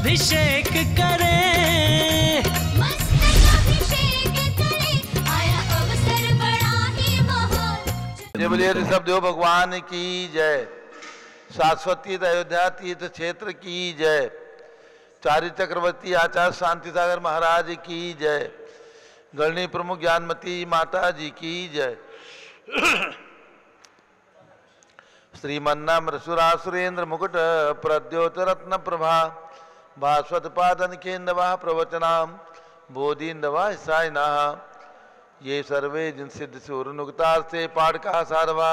अभिषेक करें, मस्तक अभिषेक करें, आया अवसर बड़ा ही महान। जय बोलिए ऋषभदेव भगवान की जय। शाश्वती अयोध्या तीर्थ क्षेत्र की जय। चारी चक्रवर्ती आचार्य शांति सागर महाराज की जय। गणनी प्रमुख ज्ञानमती माता जी की जय। श्रीमन्नाम सुरेंद्र मुकुट प्रद्योत रत्न प्रभा भास्वत पादन केन्द्रवा प्रवचनाम बोधिन्दवा सायना ये सर्वे जिन सिद्ध सूर्यनुक्तार से पाठ का सारवा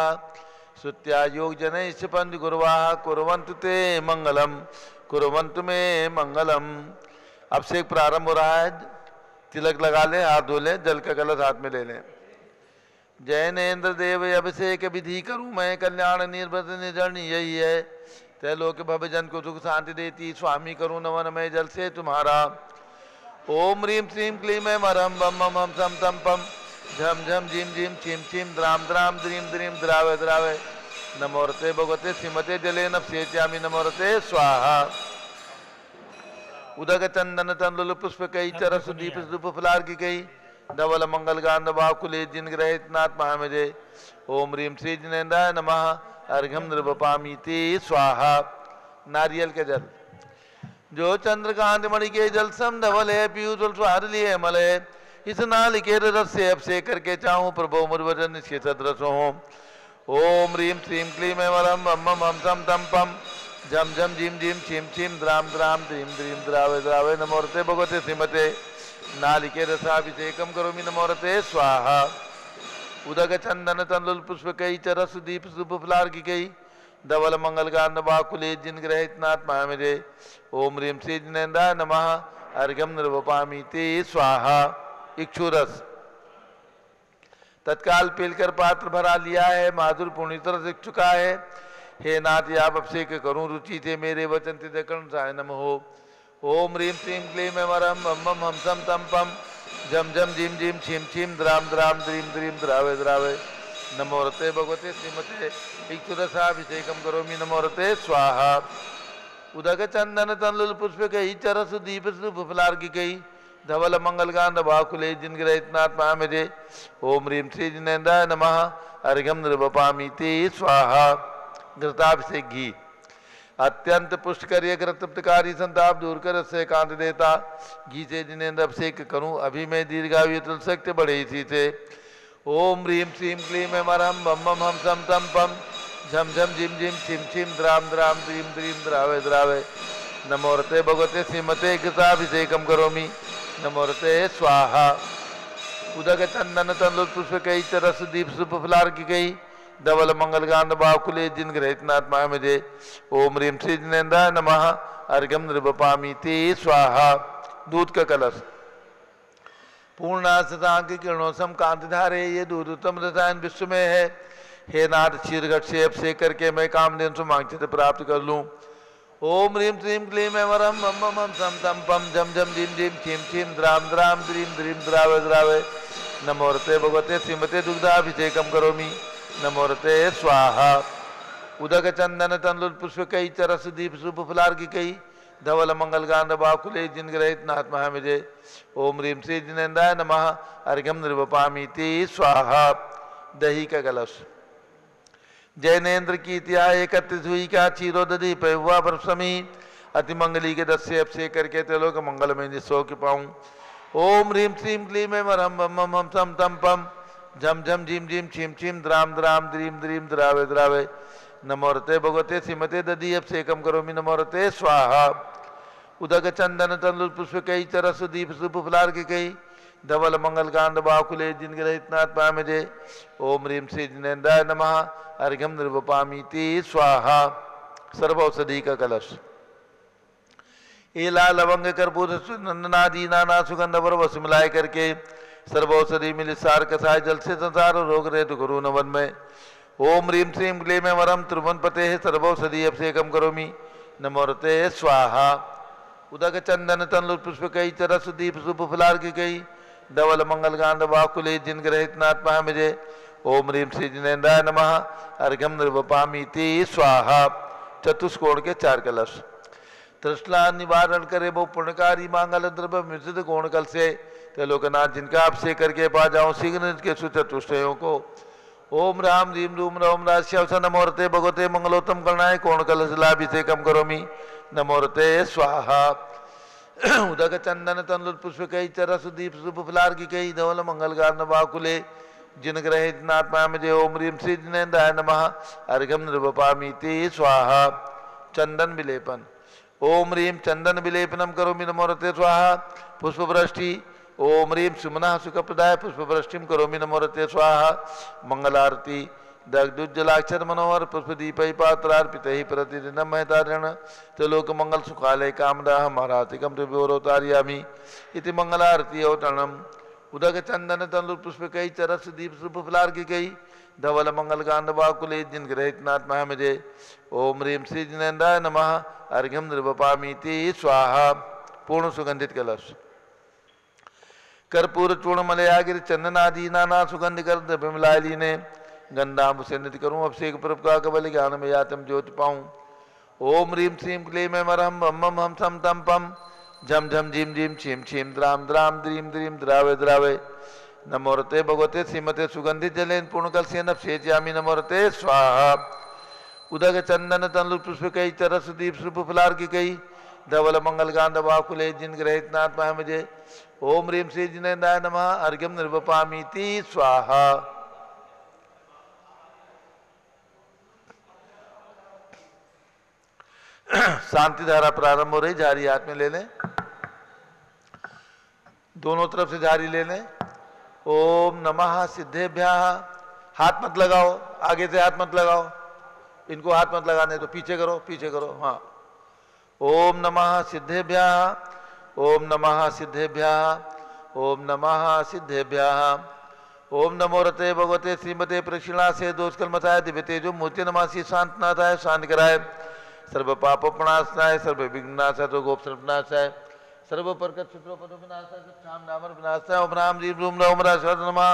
श्रुत्या योग जन पंच गुरुवा कुरवंतु ते मंगलम कुरवंतु में मंगलम। अभिषेक प्रारंभ हो रहा है। तिलक लगा ले, हाथ धो ले, जल का कलश हाथ में ले लें। जैनेन्द्र देव अभिषेक विधि करूं मैं, कल्याण निर्भर निर्जन यही है। त्रैलोक भव जन को सुख शांति देती, स्वामी करूं नवन में जल से तुम्हारा। ओम ह्रीं श्रीं क्लीं ऐं वरं बम बम हम सम तम पम झम झम झीम झीम छीम छीम द्राम द्राम द्रीम द्रीम द्रावे द्रावे। नमोरते भगवते श्रीमते जले नपसेत्यामि नमोरते स्वाहा। उदक चंदन तंदुल पुष्प कई चरस दीप धूप फुलार की कई धवल मंगल गांध बाकुले जिन ग्रहित नाथ महामजे। ओम ह्रीं श्री जिनेन्द्राय नमः अर्घ्यम नृपामीति स्वाहा। नारियल के जल जो चंद्रकांत मणि के जल सम धवल है, पीयूष स्वाद लिए मल है। इस नाल के रस से अभिषेक करके चाहूं प्रभु मुर्वजन निश्चित सदृश हो। ओम ह्रीं श्रीं क्लीं ऐं वरं बम बम हम सम तम पम झम झम झीम झीम छीम छीम द्राम द्राम द्रीम द्रीम द्रावे द्रावे। नमोरते भगवते श्रीमते नालिके रसाभिषेकम करोमि नमोरते स्वाहा। उदक चंदन तंदुल पुष्प कई चरस दीप सुप फुलार की कई धवल मंगल गांध बाकुले जिन ग्रहित नाथ महामजे। ओम ह्रीं श्री जिनेन्द्राय नमः अर्घ्यम नृपामीति स्वाहा। इक्षुरस तत्काल पीलकर पात्र भरा लिया है, माधुर पूर्ण तरह सीख चुका है। हे नाथ आप अभिषेक करूं रुचि थे मेरे वचन थे कर्ण साय नम हो। ओम ह्रीं श्रीं क्लीं ऐं वरं बम बम हम सम तम पम झम झम झीम झीम छीम छीम द्राम द्राम द्रीम द्रीम द्रावे द्रावे। नमोरते भगवते श्रीमते इक्षुरसाभिषेकम करोमि नमोरते स्वाहा। उदक चंदन तंदुल पुष्प कई चरस दीप फुलार की कई धवल मंगल गांध बाकुले जिन ग्रहित नाथ महामजे। ओम ह्रीं श्री जिनेन्द्राय नमः अर्घ्यम नृपामीति स्वाहा। घृताभिषेक घी अत्यंत पुष्कर्य तृप्तकारी संताप दूर कर से कांत देता। घी से जिनेन्द्र अभिषेक करूं अभी मैं दीर्घायु तुल सकते बड़े इसी से। ओम ह्रीं श्रीं क्लीं ऐं वरं बम बम हम सम तम पम झम झम झिम झिम छिम छिम द्राम द्राम द्रीम द्रीम द्रावे द्रावे। नमोरते भगवते श्रीमते घृताभिषेकम करोमि नमोरते स्वाहा। उदक चंदन तंदुल पुष्प कई चरस दीप सुप फुलार की कई धवल मंगल गांध बाकुले जिन ग्रहित नाथ महामजे। ओम ह्रीं श्री जिनेन्द्राय नमः अर्घ्यम नृपामीति स्वाहा। दूध का कलश पूर्णा शतांक किरणों सम कांति धारे, ये दूध उत्तम रसायन विश्व में है। हे नाथ क्षीरघट से अभिषेक करके मैं कामधेनु से मांगचित प्राप्त कर लूं। ओम ह्रीं श्रीं क्लीं ऐं वरं बम बम हम सम तम पम झम झम झीम झीम छीम छीम द्राम द्राम द्रीम द्रीम द्रावे द्रावे। नमोरते भगवते श्रीमते दुग्धाभिषेकम करोमि नमोरते स्वाहा। उदक चंदन तंदुल पुष्प कई चरस दीप सुप फुलार की कई धवल मंगल गांध बाकुले जिन ग्रहित नाथ महामजे। ओम ह्रीं श्री जिनेन्द्राय नमः अर्घ्यम नृपामीति स्वाहा। दही का कलश जैनेन्द्र की इतिहा एकत्रित हुई का चीरो दधी पे हुआ परसमी अति मंगली के दस से अभिषेक करके त्रिलोक मंगल में निस्सो के पाऊं। ओम ह्रीं श्रीं क्लीं ऐं वरं बम बम हम सम तम पम झम झम झीम झीम छीम छीम द्राम द्राम द्रीम द्रीम द्रावे द्रावे। नमोरते भगवते श्रीमते दधी अभिषेकम करोमि नमोरते स्वाहा। उदक चंदन तंदुल पुष्प कई चरस दीप सुप फुलार की कई धवल मंगल गांध बाकुले जिन ग्रहित नाथ महामजे। ओम ह्रीं श्री जिनेन्द्राय नमः अर्घ्यम नृपामीति स्वाहा। सर्वौषधि का कलश एला लवंग कर्पूर नंदनादि नाना सुगंध वर वस मिलाए करके सर्वौषधि मिल सार कसाय जल से संसार रोग रहे तो गुरु नवन में। ओम ह्रीं श्रीं क्लीं ऐं वरं त्रिभुवन पते सर्वौषधि अभिषेकम करोमि नमोरते स्वाहा। उदक चंदन तंदुल पुष्प कई चरस दीप सुप फुलार की कई धवल मंगल गांध बाकुले जिन ग्रहित नाथ महामजे। ओम ह्रीं श्री जिनेन्द्राय नमः अर्घ्यम नृपामीति स्वाहा। चतुष्कोण के चार कलश तृष्णा निवारण करे वो पुण्यकारी मांगल द्रव्य मिश्रित कोण कल से त्रिलोकनाथ जिनका आपसे करके पा जाओ शीघ्र के सुचतुष्टयों को। ओम राम रीम रूम रोम राश्यवस नमोरते भगवते मंगलोत्तम करणाय कोण कल लाभिषेकम करोमि नमोरते स्वाहा। उदक चंदन तनुल पुष्प कई चरस दीप शुभ फलार की कई धवल मंगल गान वाकुले जिन ग्रहे जिनात्मा मुझे ओम रीम श्री जिनेन्द्राय नमः अर्घम निर्वपामीति स्वाहा। चंदन विलेपन ओम रीम चंदन विलेपनम करोमि नमोरते स्वाहा। पुष्पवृष्टि ओम रीम सुमना सुखप्रदाय पुष्पवृष्टिम करोमि नमोरते स्वाहा। मंगलारती दग्धुज्जलाक्षर मनोहर पुष्पदीपै पात्रार्पितैः प्रतिदिनं महतारण त्रिलोक मंगल सुखालय कामदाह महारातिकं त्रिभोरोतारयामि इति मंगलारती अवतरणम्। उदक चंदन तनुल पुष्प कई चरस दीप शुभ फलार की कई धवल मंगल गांध वाकुले जिन ग्रहित नात्मा मुझे ओम रीम श्री जिनेन्द्राय नमः अर्घ्यम निर्वपामीति स्वाहा। पूर्ण सुगंधित कलश कर्पूर चूर्ण मलयागिर चंदन आदि नाना सुगंध कर द्रव्य मिलाय लीने गंधाम से नित करूं अभिषेक प्रभ का कबल ज्ञान में यातम ज्योति पाऊं। ओम रीम श्रीम क्लीम मरहम बम बम हम सम तम पम झम झम झीम झीम छीम छीम द्राम द्राम द्रीम द्रीम द्रावे द्रावे नमोरते भगवते श्रीमते सुगंधित जलेन पूर्णकल सेन सेचयामि नमोरते स्वाहा। उदक चंदन तनुल पुष्प कई चरस दीप शुभ फलार की कई धवल मंगल गांध वाकुले जिन ग्रहित नात्मा मुझे ओम रीम श्री जिनेन्द्राय नमः अर्घ्यम निर्वपामीति स्वाहा। शांति धारा प्रारंभ हो रही, झारी हाथ में ले लें, दोनों तरफ से झारी ले लें। ओम नमः सिद्धेभ्यः, हाथ मत लगाओ, आगे से हाथ मत लगाओ, इनको हाथ मत लगाने तो पीछे करो, पीछे करो, हाँ। ओम नमः सिद्धेभ्यः, ओम नमः सिद्धेभ्यः, ओम नमः सिद्धेभ्यः। ओम नमो रते भगवते श्रीमते प्रक्षिणा से दोषकल मताय दिव्य तेजो मूर्ति नमासी शांतनाथाय शांत कराय सर्व पाप प्रणाशनाय सर्व विघ्नाशाय तो गोप सर्वनाशाय सर्व परकट शुक्रोपदो विनाशाय शाम नामर विनाशाय ओम राम जी रूम ओम राशद नमः।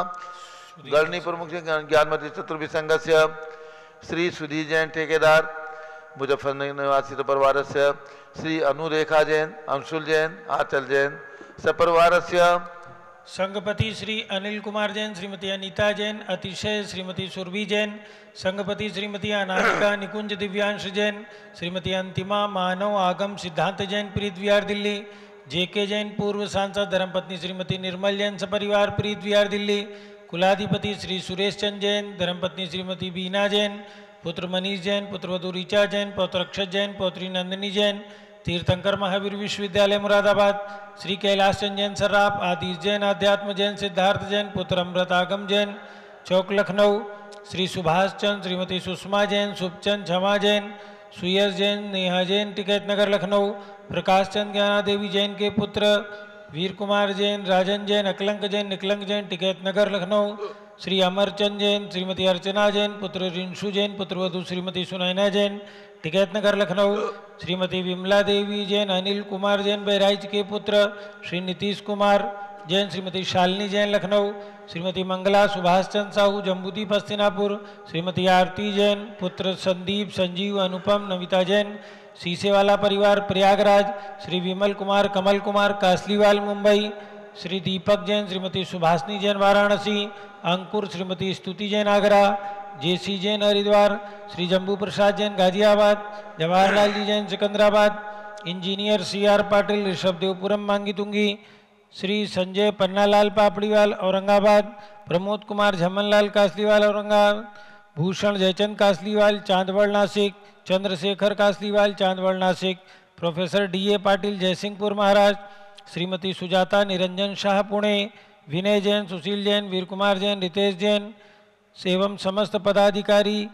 गणनी प्रमुख ज्ञानमति चतुर्विसंगस्य श्री सुधी जैन ठेकेदार मुजफ्फरनगर निवासी परिवार से श्री अनुरेखा जैन अंशुल जैन आचल जैन सपरिवार से संघपति श्री अनिल कुमार जैन, श्रीमती अनीता जैन, अतिशय श्रीमती सुरभि जैन, संघपति श्रीमती अनामिका निकुंज दिव्यांश जैन, श्रीमती अंतिमा मानव आगम सिद्धांत जैन प्रीत विहार दिल्ली, जेके जैन पूर्व सांसद धर्मपत्नी श्रीमती निर्मल जैन सपरिवार प्रीत विहार दिल्ली, कुलाधिपति श्री सुरेश चंद जैन, धर्मपत्नी श्रीमती बीना जैन, पुत्र मनीष जैन, पुत्रवधू ऋचा जैन, पौत्र अक्षत जैन, पौत्री नंदिनी जैन, तीर्थंकर महावीर विश्वविद्यालय मुरादाबाद, श्री कैलाश चंद जैन सर्राफ, आदिश जैन, आध्यात्म जैन, सिद्धार्थ जैन, पुत्र अमृत आगम जैन, चौक लखनऊ, श्री सुभाष चंद, श्रीमती सुषमा जैन, शुभचंद झमा जैन, सुयस जैन, नेहा जैन, टिकैत नगर लखनऊ, प्रकाश चंद ज्ञाना देवी जैन के पुत्र वीर कुमार जैन, राजन जैन, अकलंक जैन, निकलंक जैन, टिकैत नगर लखनऊ, श्री अमरचंद जैन, श्रीमती अर्चना जैन, पुत्र रिंशु जैन, पुत्रवधू श्रीमती सुनैना जैन, टिकैत नगर लखनऊ, श्रीमती विमला देवी जैन, अनिल कुमार जैन बहराइच के पुत्र श्री नीतीश कुमार जैन, श्रीमती शालिनी जैन लखनऊ, श्रीमती मंगला सुभाष चंद साहू जम्बूदीप हस्तिनापुर, श्रीमती आरती जैन, पुत्र संदीप संजीव अनुपम नविता जैन, सीसेवाला परिवार Prayagraj, Shri Vimal Kumar Kamal Kumar Kasliwal Mumbai, Shri Deepak Jain, Shrimati Subhashini Jain Varanasi, Ankur Shrimati Stuti Jain Agra, J C Jain Haridwar, Shri Jambu Prasad Jain Ghaziabad, Jawaharlal ji Jain Secunderabad, engineer C R Patil Rishabhdevpuram Mangitungi, Shri Sanjay Pannalal Papdiwal Aurangabad, Pramod Kumar Jhamanlal Kasliwal Aurangabad, Bhushan Jaichand Kasliwal Chandwad Nashik, Chandrashekhar Kasliwal Chandwad Nashik, professor D A Patil Jaysingpur Maharashtra, Shrimati Sujata Niranjan Shah Pune, Vinay Jain, Sushil Jain, Veer Kumar Jain, Ritesh Jain एवं समस्त पदाधिकारी,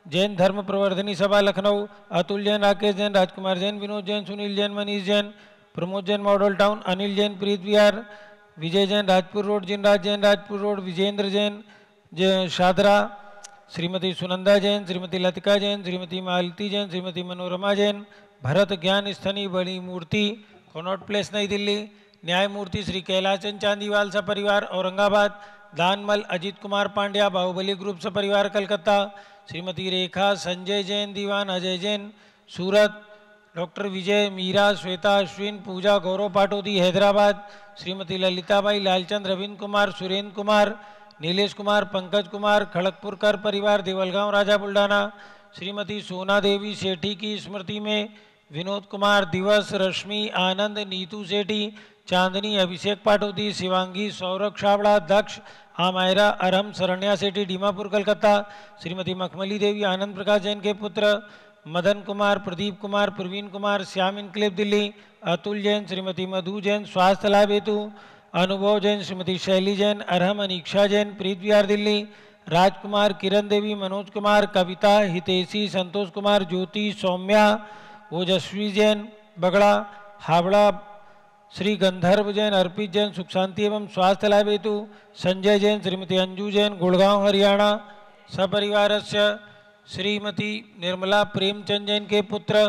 जैन धर्म प्रवर्धनी सभा लखनऊ, अतुल जैन, राकेश जैन, राजकुमार जैन, विनोद जैन, सुनील जैन, मनीष जैन, प्रमोद जैन मॉडल टाउन, अनिल जैन प्रीत विहार, विजय जैन राजपुर रोड, जिनराज जैन राजपुर रोड, विजेंद्र जैन शादरा, श्रीमती सुनंदा जैन, श्रीमती लतिका जैन, श्रीमती मालती जैन, श्रीमती मनोरमा जैन, भरत ज्ञान स्थनी बड़ी मूर्ति कनॉट प्लेस नई दिल्ली, न्यायमूर्ति श्री कैलाशचंद चांदीवाल सपरिवार औरंगाबाद, दानमल अजित कुमार पांड्या बाहुबली ग्रुप सपरिवार कलकत्ता, श्रीमती रेखा संजय जैन दीवान अजय जैन सूरत, डॉक्टर विजय, मीरा, श्वेता, अश्विन, पूजा, गौरव पाटोदी हैदराबाद, श्रीमती ललिताबाई, लालचंद, रविंद्र कुमार, सुरेंद्र कुमार, नीलेश कुमार, पंकज कुमार, खड़गपुरकर परिवार, देवलगांव राजा बुल्ढाना, श्रीमती सोना देवी सेठी की स्मृति में विनोद कुमार, दिवस, रश्मि, आनंद, नीतू सेठी, चांदनी, अभिषेक पाटोदी, शिवांगी, सौरभ छाबड़ा, दक्ष, आमायरा, अरहम, शरण्या सेठी, डीमापुर कलकत्ता, श्रीमती मखमली देवी, आनंद प्रकाश जैन के पुत्र, मदन कुमार, प्रदीप कुमार, प्रवीण कुमार, श्याम इनक्लेव दिल्ली, अतुल जैन, श्रीमती मधु जैन, स्वास्थ्य लाभ हेतु, अनुभव जैन, श्रीमती शैली जैन, अरहम, अनीक्षा जैन, प्रीत विहार दिल्ली, राजकुमार, किरण देवी, मनोज कुमार, कविता, हितेशी, संतोष कुमार, ज्योति, सौम्या, ओजस्वी जैन, बगड़ा, हावड़ा, श्री गंधर्व जैन, अर्पित जैन, सुख शांति एवं स्वास्थ्य लाभ हेतु, संजय जैन, श्रीमती अंजू जैन, गुड़गांव हरियाणा, सपरिवारस्य श्रीमती निर्मला प्रेमचंद जैन के पुत्र,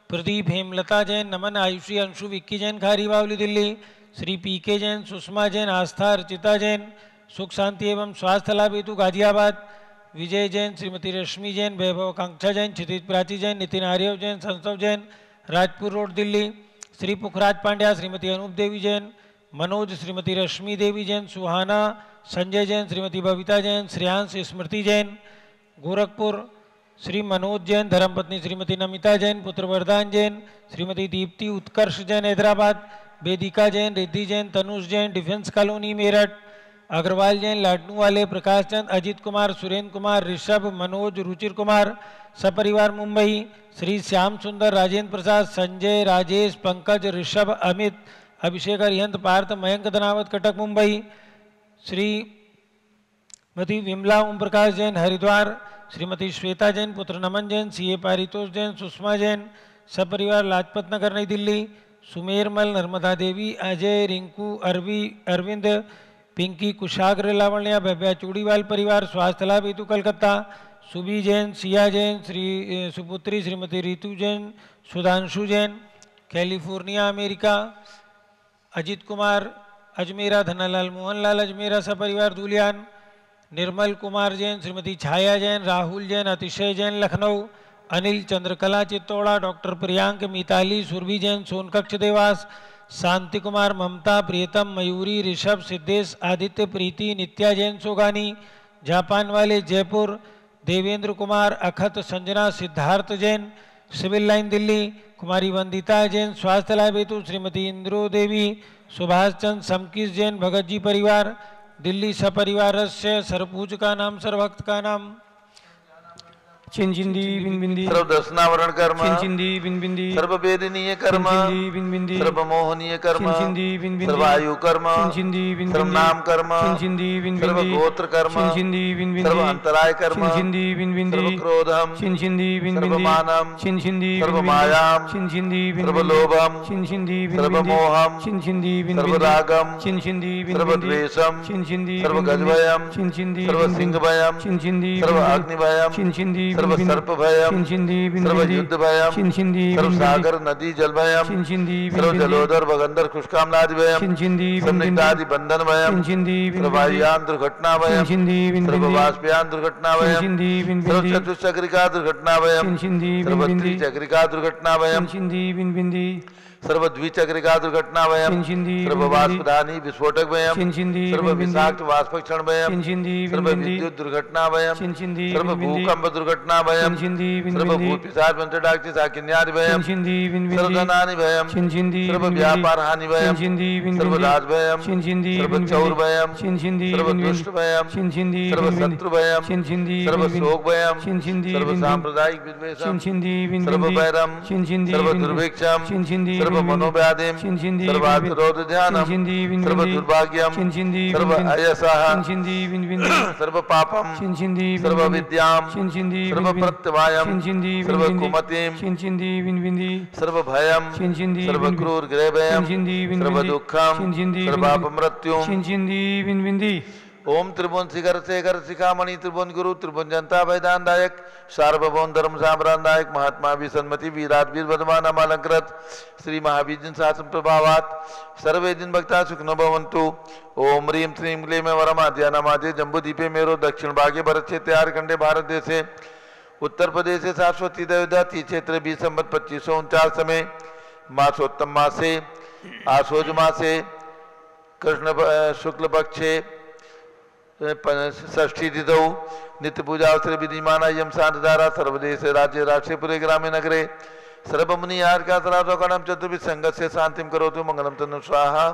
प्रदीप, हेमलता जैन, नमन, आयुषी, अंशु, विक्की जैन, खारी बावली दिल्ली, श्री पी के जैन, सुषमा जैन, आस्था, अर्चिता जैन, सुख शांति एवं स्वास्थ्य लाभ हेतु गाजियाबाद, विजय जैन, श्रीमती रश्मि जैन, वैभव कांक्षा जैन, क्षितिज प्राची जैन, नितिन आर्यव जैन, संसव जैन, राजपुर रोड दिल्ली, श्री पुखराज पांड्या, श्रीमती अनूप देवी जैन, मनोज, श्रीमती रश्मि देवी जैन, सुहाना, संजय जैन, श्रीमती बबीता जैन, श्रेयांश, स्मृति जैन, गोरखपुर, श्री मनोज जैन, धर्मपत्नी श्रीमती नमिता जैन, पुत्र वरदान जैन, श्रीमती दीप्ति, उत्कर्ष जैन हैदराबाद, वेदिका जैन, रिद्धि जैन, तनुष जैन, डिफेंस कॉलोनी मेरठ, अग्रवाल जैन, लाडनू वाले, प्रकाश चंद, अजित कुमार, सुरेंद्र कुमार, ऋषभ, मनोज, रुचिर कुमार, सपरिवार मुंबई, श्री श्याम सुंदर, राजेंद्र प्रसाद, संजय, राजेश, पंकज, ऋषभ, अमित, अभिषेक, अरिहंत, पार्थ, मयंक धनावत, कटक मुंबई, श्रीमती विमला ओम प्रकाश जैन, हरिद्वार, श्रीमती श्वेता जैन, पुत्र नमन जैन, सीए पारितोष जैन, सुषमा जैन, सपरिवार लाजपत नगर नई दिल्ली, सुमेरमल, नर्मदा देवी, अजय, रिंकू, अरविंद, पिंकी, कुशाग्र, लावण्या, भव्या, चूड़ीवाल परिवार, स्वास्थ्य लाभ हेतु कलकत्ता, सुबी जैन, सिया जैन, श्री सुपुत्री श्रीमती रितु जैन, सुधांशु जैन, कैलिफोर्निया अमेरिका, अजित कुमार अजमेरा, धनालाल मोहनलाल अजमेरा, सपरिवार धुलियान, निर्मल कुमार जैन, श्रीमती छाया जैन, राहुल जैन, अतिशय जैन, लखनऊ, अनिल, चंद्रकला चित्तौड़ा, डॉक्टर प्रियांक, मिताली, सुरभि जैन, सोनकक्ष देवास, शांति कुमार, ममता, प्रियतम, मयूरी, ऋषभ, सिद्धेश, आदित्य, प्रीति, नित्या जैन, सोगानी, जापान वाले, जयपुर, देवेंद्र कुमार, अखत, संजना, सिद्धार्थ जैन, सिविल लाइन दिल्ली, कुमारी वंदिता जैन, स्वास्थ्य लाभ हेतु श्रीमती इंद्रो देवी, सुभाष चंद, समकीस जैन, भगत जी परिवार दिल्ली, सपरिवारस्य सर्वपूज का नाम, सर्वभक्त का नाम, चिंचिंदी बिंबिंदी, सर्वदर्शनावरण कर्म, चिंचिंदी बिंबिंदी, सर्ववेदनीय कर्म, चिंचिंदी बिंबिंदी, सर्वमोहनीय कर्म, चिंचिंदी बिंबिंदी, सर्वायु कर्म, चिंचिंदी बिंबिंदी, सर्वनाम कर्म, चिंचिंदी बिंबिंदी, सर्वगोत्र कर्म, चिंचिंदी बिंबिंदी, सर्वांतराय कर्म, चिंचिंदी बिंबिंदी, सर्वक्रोधम, चिंचिंदी बिंबिंदी, सर्वमानम, चिंचिंदी सर्वमायाम, चिंचिंदी बिंबिंदी, सर्वलोभम, चिंचिंदी बिंबिंदी, सर्वमोहम, चिंचिंदी बिंबिंदी, सर्वरागम, चिंचिंदी बिंबिंदी, सर्वद्वेषम, चिंचिंदी सर्वगजभयम, चिंचिंदी सर्वसिंहभयम, चिंचिंदी सर्वाग्निभयम, चिंचिंदी सर्वसर्पभयम, चिंचिंदी सर्वयुद्ध भयम, चिंचिंदी सर्वसागर नदी जल भयम, चिंचिंदी सर्वजलोदर भगंदर खुशकामनादि भयम, चिंचिंदी संदिग्धादि बंधन भयम, चिंचिंदी सर्ववायुयान दुर्घटना भयम, चिंचिंदी सर्ववाष्पयान दुर्घटना भयम, चिंचिंदी सर्वचतुश्चक्रिका दुर्घटना भयम, चिंचिंदी सर्वत्रिचक्रिका दुर्घटना भयम, चिंचिंदी बिंबिंदी, सर्वद्विचक्रिका दुर्घटना भयम, चिंचिंदी सर्ववाष्पदानी विस्फोटक भयम, चिंचिंदी सर्वविषाक्त वाष्पक्षण भयम, चिंचिंदी सर्वविद्युत दुर्घटना भयम, चिंचिंदी सर्वभूकंप दुर्घटना भयम, चिंचिंदी सर्वभूतपिशाच मंत्रडाक्ति साकिन्यादि भयम, चिंचिंदी सर्वधनानि भयम, चिंचिंदी सर्वव्यापार हानि भयम, चिंचिंदी सर्वराज भयम, चिंचिंदी सर्वचौर भयम, चिंचिंदी सर्वदुष्ट भयम, चिंचिंदी सर्वशत्रु भयम, चिंचिंदी सर्वशोक भयम, चिंचिंदी सर्वसांप्रदायिक विद्वेषम, चिंचिंदी सर्वभैरम, चिंचिंदी सर्वदुर्भिक्षम, चिंचिंदी सर्वमनोव्याधिम, चिंचिंदी सर्वातिरोध ध्यानम, चिंचिंदी सर्वदुर्भाग्यम, चिंचिंदी सर्वअयसः, चिंचिंदी सर्वपापम, चिंचिंदी सर्वविद्याम, चिंचिंदी सर्वप्रत्यवायम, चिंचिंदी सर्वकुमतिम, चिंचिंदी बिंबिंदी, सर्वभयम, चिंचिंदी सर्वक्रूर गृहभयम, चिंचिंदी सर्वदुःखम, चिंचिंदी सर्वापमृत्युम, चिंचिंदी बिंबिंदी, ओम त्रिभुवन शिखर शेखर शिखामणि त्रिभुवन गुरु त्रिभुवन जनता वैदानदायक सार्वभौम धर्म साम्रांदायक महात्मा विसन्मति वीराट वीर बदमान अलंकृत श्री महावीर जिन शासन प्रभावात सर्वे दिन भक्ता सुखनो भवन्तु। ओम ह्रीं श्रीं क्लीं वरमाद्या नमाद्य जम्बूदीपे मेरो दक्षिण भागे भरत क्षेत्रे आर्कंडे भारत देशे उत्तर प्रदेश से शाश्वती अयोध्या तीज क्षेत्र 20 संवत 2549 में मासोत्तम मासे आसोज मासे कृष्ण शुक्ल पक्षे षष्ठी तिथौ नित्य पूजा अवसर विधिमाना यम शांतधारा सर्वदेश राज्य राष्ट्रीयपुरे ग्रामे नगरे सर्वमुनि आर्का सराधोकणम चतुर्भि संगस्य शांतिम करोतु मंगलम तनु स्वाहा।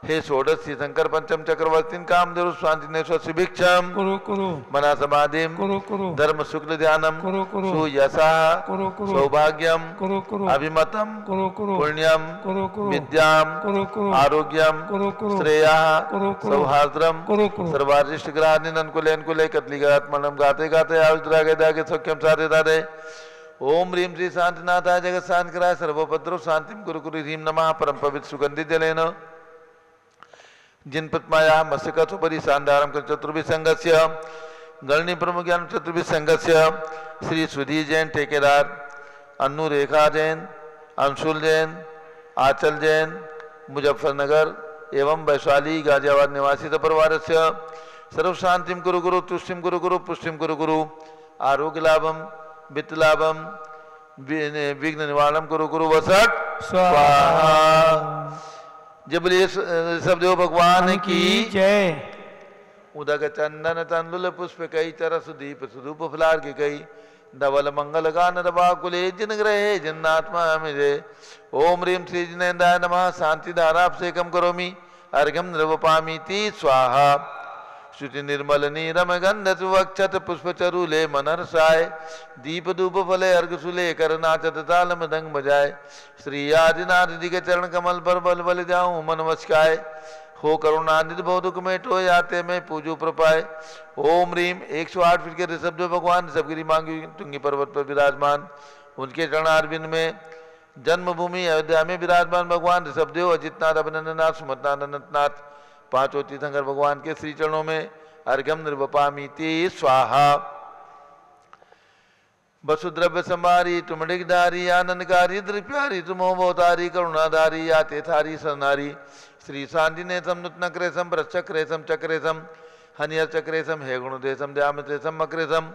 हे षोडश शंकर पंचम चक्रवर्ती कामदेव शांति सुभिक्षम कुरु कुरु मना समाधिम कुरु कुरु धर्म शुक्ल ध्यानम कुरु कुरु सुयसा कुरु कुरु सौभाग्यम कुरु कुरु अभिमतम कुरु कुरु पुण्यम कुरु कुरु विद्याम कुरु कुरु आरोग्यम कुरु कुरु श्रेया कुरु कुरु सौहार्द्रम कुरु कुरु सर्वारिष्ट ग्रहानिन अनुकूले अनुकूले कतलिगात्मनम गाते गाते आयुद्रागे दागे सौख्यम साधे दादे ओम ह्रीम श्री शांतिनाथाय जगत शांतिकराय सर्वोपद्रव शांतिम कुरु कुरु ह्रीम नमः परम पवित्र सुगंधित जलेन जिन पद्माया मत्स्यकथोपरि शांडारम कर चतुर्भि संघस्य गणनी प्रमुख ज्ञान चतुर्भि संघस्य श्री सुधी जैन ठेकेदार अन्नू रेखा जैन अंशुल जैन आचल जैन मुजफ्फरनगर एवं वैशाली गाजियाबाद निवासी परिवार से सर्व शांतिम कुरु गुरु तुष्टिम कुरु गुरु पुष्टिम कुरु गुरु आरोग्य लाभम वित्त लाभम विघ्न निवारणम कुरु गुरु वसट स्वाहा। जब ऋषभदेव भगवान की जय। उदक चंदन तंदुल पुष्प कई तरस दीप सुधूप फलार की कई धवल मंगल गान रवाकुले जिन ग्रहे जिन्नात्मा मिजे ओम ह्रीम श्री जिनेन्द्राय नमः शांति धाराभिषेकम करोमि अर्घ्यम निर्वपामि ती स्वाहा। श्रुति निर्मल नीरम गंध सुवक्षत पुष्प चरुले मनहर्षाय दीप धूप फले अर्घ सुले कर नाचत ताल मृदंग बजाय श्री आदिनाथ जी के चरण कमल पर बल बल जाऊं मन मस्काय हो करुणानिधि बहु दुख में टो आते में पूजो प्रपाय ओम रीम 108 फीट के ऋषभदेव भगवान ऋषभगिरी मांगी तुंगी पर्वत पर विराजमान उनके चरणारविंद में जन्मभूमि अयोध्या में विराजमान भगवान ऋषभदेव अजितनाथ अभिनंदनाथ सुमतनाथ अनंतनाथ पांचों तीर्थंकर भगवान के श्री चरणों में अर्घ्यम निर्वपामि ते स्वाहा। वसुद्रव्य संभारी तुमडिकधारी आनंदकारी द्रिप्यारी तुमो भवतारी करुणाधारी आते थारी सरनारी श्री शांतिनेशम नूतनक्रेशम वृक्षक्रेशम चक्रेशम हनियर चक्रेशम हे गुणदेशम दयामित्रेशम मक्रेशम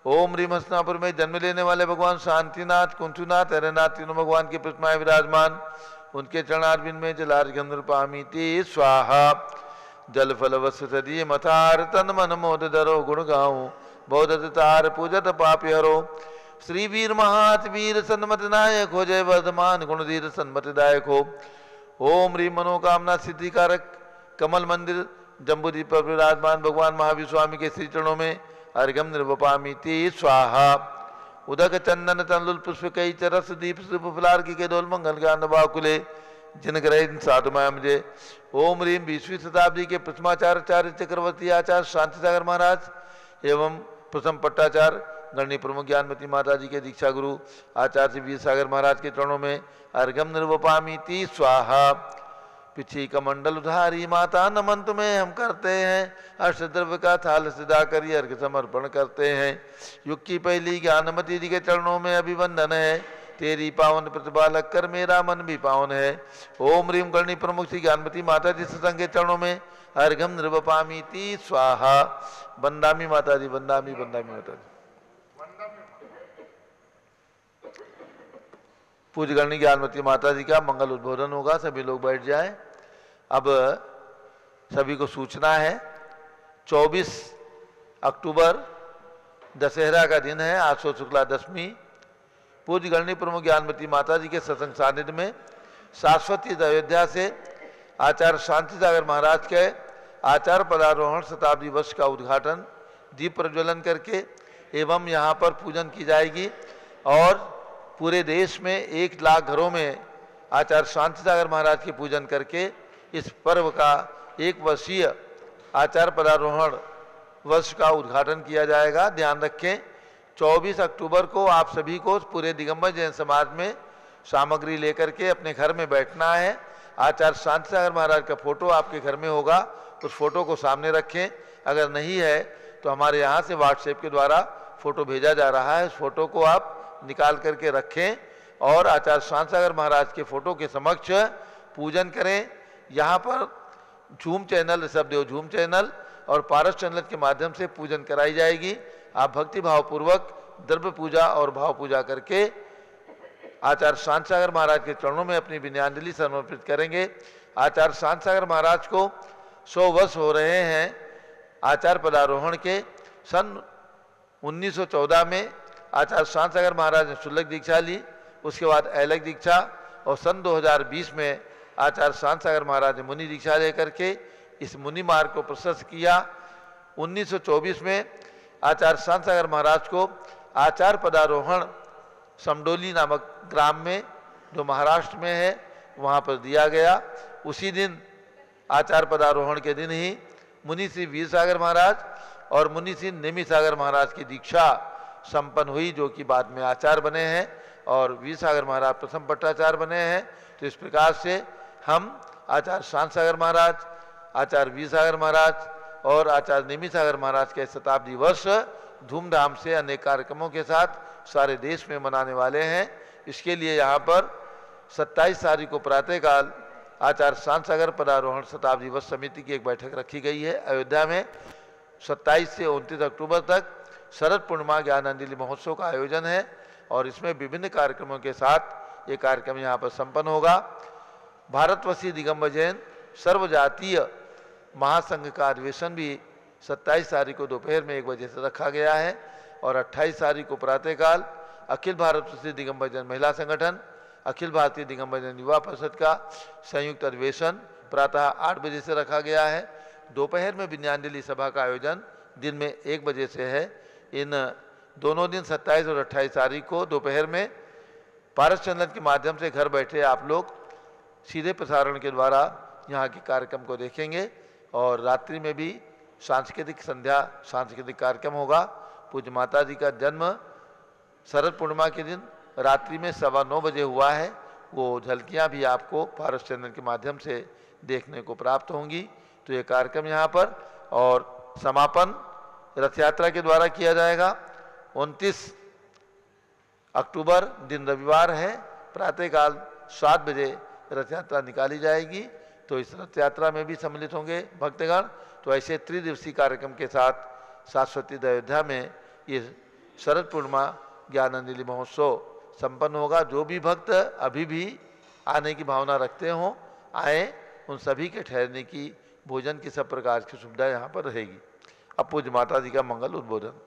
ओम ह्रीम हस्तिनापुर में जन्म लेने वाले भगवान शांतिनाथ कुंठुनाथ हरनाथ तीनों भगवान की प्रतिमाएं विराजमान उनके चरणारविंद में जलार्घ्यम निर्वपामि ते स्वाहा। जल फल वस सदी मथार तन मन मोद धरो गुण गाऊं बौद्ध तार पूजत पापी हरो श्री वीर महात वीर सन्मत नायक हो जय वर्धमान गुणधीर सन्मत दायक हो। ओम ह्रीम मनोकामना सिद्धिकारक कमल मंदिर जम्बूद्वीप पर विराजमान भगवान महावीर स्वामी के श्री चरणों में अर्घ्यम निर्वपामि ते स्वाहा। उदक चंदन तंदुल पुष्प कई चरस दीप फुलार की के डोल मंगल गान बाकुले जिन ग्रह साधुमाया मुझे ओम ह्रीम 20वीं शताब्दी के प्रथमाचार्य चक्रवर्ती आचार्य शांति सागर महाराज एवं प्रथम पट्टाचार्य गणनी प्रमुख ज्ञानमती माता जी के दीक्षा गुरु आचार्य श्री वीर सागर महाराज के चरणों में अर्घ्यम निर्वपामि ते स्वाहा। पिछी कमंडल उधारी माता नमन तुम्हें हम करते हैं अष्टद्रव्य का थाल सदा करी अर्घ समर्पण करते हैं। युग की पहली ज्ञानमती जी के चरणों में अभिवंदन है तेरी पावन प्रतिभा लग कर मेरा मन भी पावन है। ओम ह्रीम गणनी प्रमुख श्री ज्ञानमती माता जी सत्संग के चरणों में अर्घ्यम निर्वपामि ते स्वाहा। वंदामी माता जी वंदामी वंदामी माता जी। पूज्य गणनी ज्ञानमती माता जी का मंगल उद्बोधन होगा, सभी लोग बैठ जाएं। अब सभी को सूचना है 24 अक्टूबर दशहरा का दिन है, आज सो शुक्ला दशमी। पूज्य गणनी प्रमुख ज्ञानमती माता जी के सत्संग सानिध्य में शाश्वती अयोध्या से आचार्य शांति सागर महाराज के आचार्य पदारोहण शताब्दी वर्ष का उद्घाटन दीप प्रज्वलन करके एवं यहाँ पर पूजन की जाएगी और पूरे देश में 1 लाख घरों में आचार्य शांति सागर महाराज के पूजन करके इस पर्व का 1 वर्षीय आचार्य पदारोहण वर्ष का उद्घाटन किया जाएगा। ध्यान रखें 24 अक्टूबर को आप सभी को पूरे दिगंबर जैन समाज में सामग्री लेकर के अपने घर में बैठना है। आचार्य शांति सागर महाराज का फोटो आपके घर में होगा, उस फोटो को सामने रखें। अगर नहीं है तो हमारे यहाँ से व्हाट्सएप के द्वारा फोटो भेजा जा रहा है, उस फोटो को आप निकाल करके रखें और आचार्य शांति सागर महाराज के फोटो के समक्ष पूजन करें। यहाँ पर झूम चैनल ऋषभदेव झूम चैनल और पारस चैनल के माध्यम से पूजन कराई जाएगी। आप भक्ति भाव पूर्वक द्रव्य पूजा और भाव पूजा करके आचार्य शांत सागर महाराज के चरणों में अपनी विनयाञ्जलि समर्पित करेंगे। आचार्य शांत सागर महाराज को 100 वर्ष हो रहे हैं आचार्य पदारोहण के। सन 1914 में आचार्य शांत सागर महाराज ने शुल्लक दीक्षा ली, उसके बाद ऐलक दीक्षा, और सन 2020 में आचार्य शांत सागर महाराज ने मुनि दीक्षा लेकर के इस मुनि मार्ग को प्रशस्त किया। 1924 में आचार्य शांत सागर महाराज को आचार्य पदारोहण समडोली नामक ग्राम में, जो महाराष्ट्र में है, वहाँ पर दिया गया। उसी दिन आचार्य पदारोहण के दिन ही मुनि श्री वीर सागर महाराज और मुनि श्री नेमी सागर महाराज की दीक्षा संपन्न हुई, जो कि बाद में आचार्य बने हैं, और वीर सागर महाराज प्रथम पट्टाचार्य बने हैं। तो इस प्रकार से हम आचार्य शांत सागर महाराज, आचार्य वीर सागर महाराज और आचार्य नेमी सागर महाराज के शताब्दी वर्ष धूमधाम से अनेक कार्यक्रमों के साथ सारे देश में मनाने वाले हैं। इसके लिए यहाँ पर 27 तारीख को प्रातःकाल आचार्य शांत सागर पदारोहण शताब्दी वर्ष समिति की एक बैठक रखी गई है अयोध्या में। 27 से 29 अक्टूबर तक शरद पूर्णिमा ज्ञानांजलि महोत्सव का आयोजन है, और इसमें विभिन्न कार्यक्रमों के साथ ये कार्यक्रम यहाँ पर संपन्न होगा। भारतवर्षीय दिगंबर जैन सर्वजातीय महासंघ का अधिवेशन भी 27 तारीख को दोपहर में 1 बजे से रखा गया है, और 28 तारीख को प्रातःकाल अखिल भारतवर्षीय दिगंबर जैन महिला संगठन, अखिल भारतीय दिगंबर जैन युवा परिषद का संयुक्त अधिवेशन प्रातः 8 बजे से रखा गया है। दोपहर में विनयाञ्जलि सभा का आयोजन दिन में 1 बजे से है। इन दोनों दिन 27 और 28 तारीख को दोपहर में पारस चंदन के माध्यम से घर बैठे आप लोग सीधे प्रसारण के द्वारा यहाँ के कार्यक्रम को देखेंगे, और रात्रि में भी सांस्कृतिक संध्या सांस्कृतिक कार्यक्रम होगा। पूज्य माता जी का जन्म शरद पूर्णिमा के दिन रात्रि में 9:15 बजे हुआ है। वो झलकियाँ भी आपको पारस चंदन के माध्यम से देखने को प्राप्त होंगी। तो ये कार्यक्रम यहाँ पर, और समापन रथ यात्रा के द्वारा किया जाएगा। 29 अक्टूबर दिन रविवार है, प्रातःकाल 7 बजे रथ यात्रा निकाली जाएगी। तो इस रथ यात्रा में भी सम्मिलित होंगे भक्तगण। तो ऐसे त्रिदिवसीय कार्यक्रम के साथ शाश्वती अयोध्या में ये शरद पूर्णिमा ज्ञानांजलि महोत्सव संपन्न होगा। जो भी भक्त अभी भी आने की भावना रखते हों आए, उन सभी के ठहरने की, भोजन की सब प्रकार की सुविधा यहाँ पर रहेगी। अब पूज्य माता जी का मंगल उद्बोधन।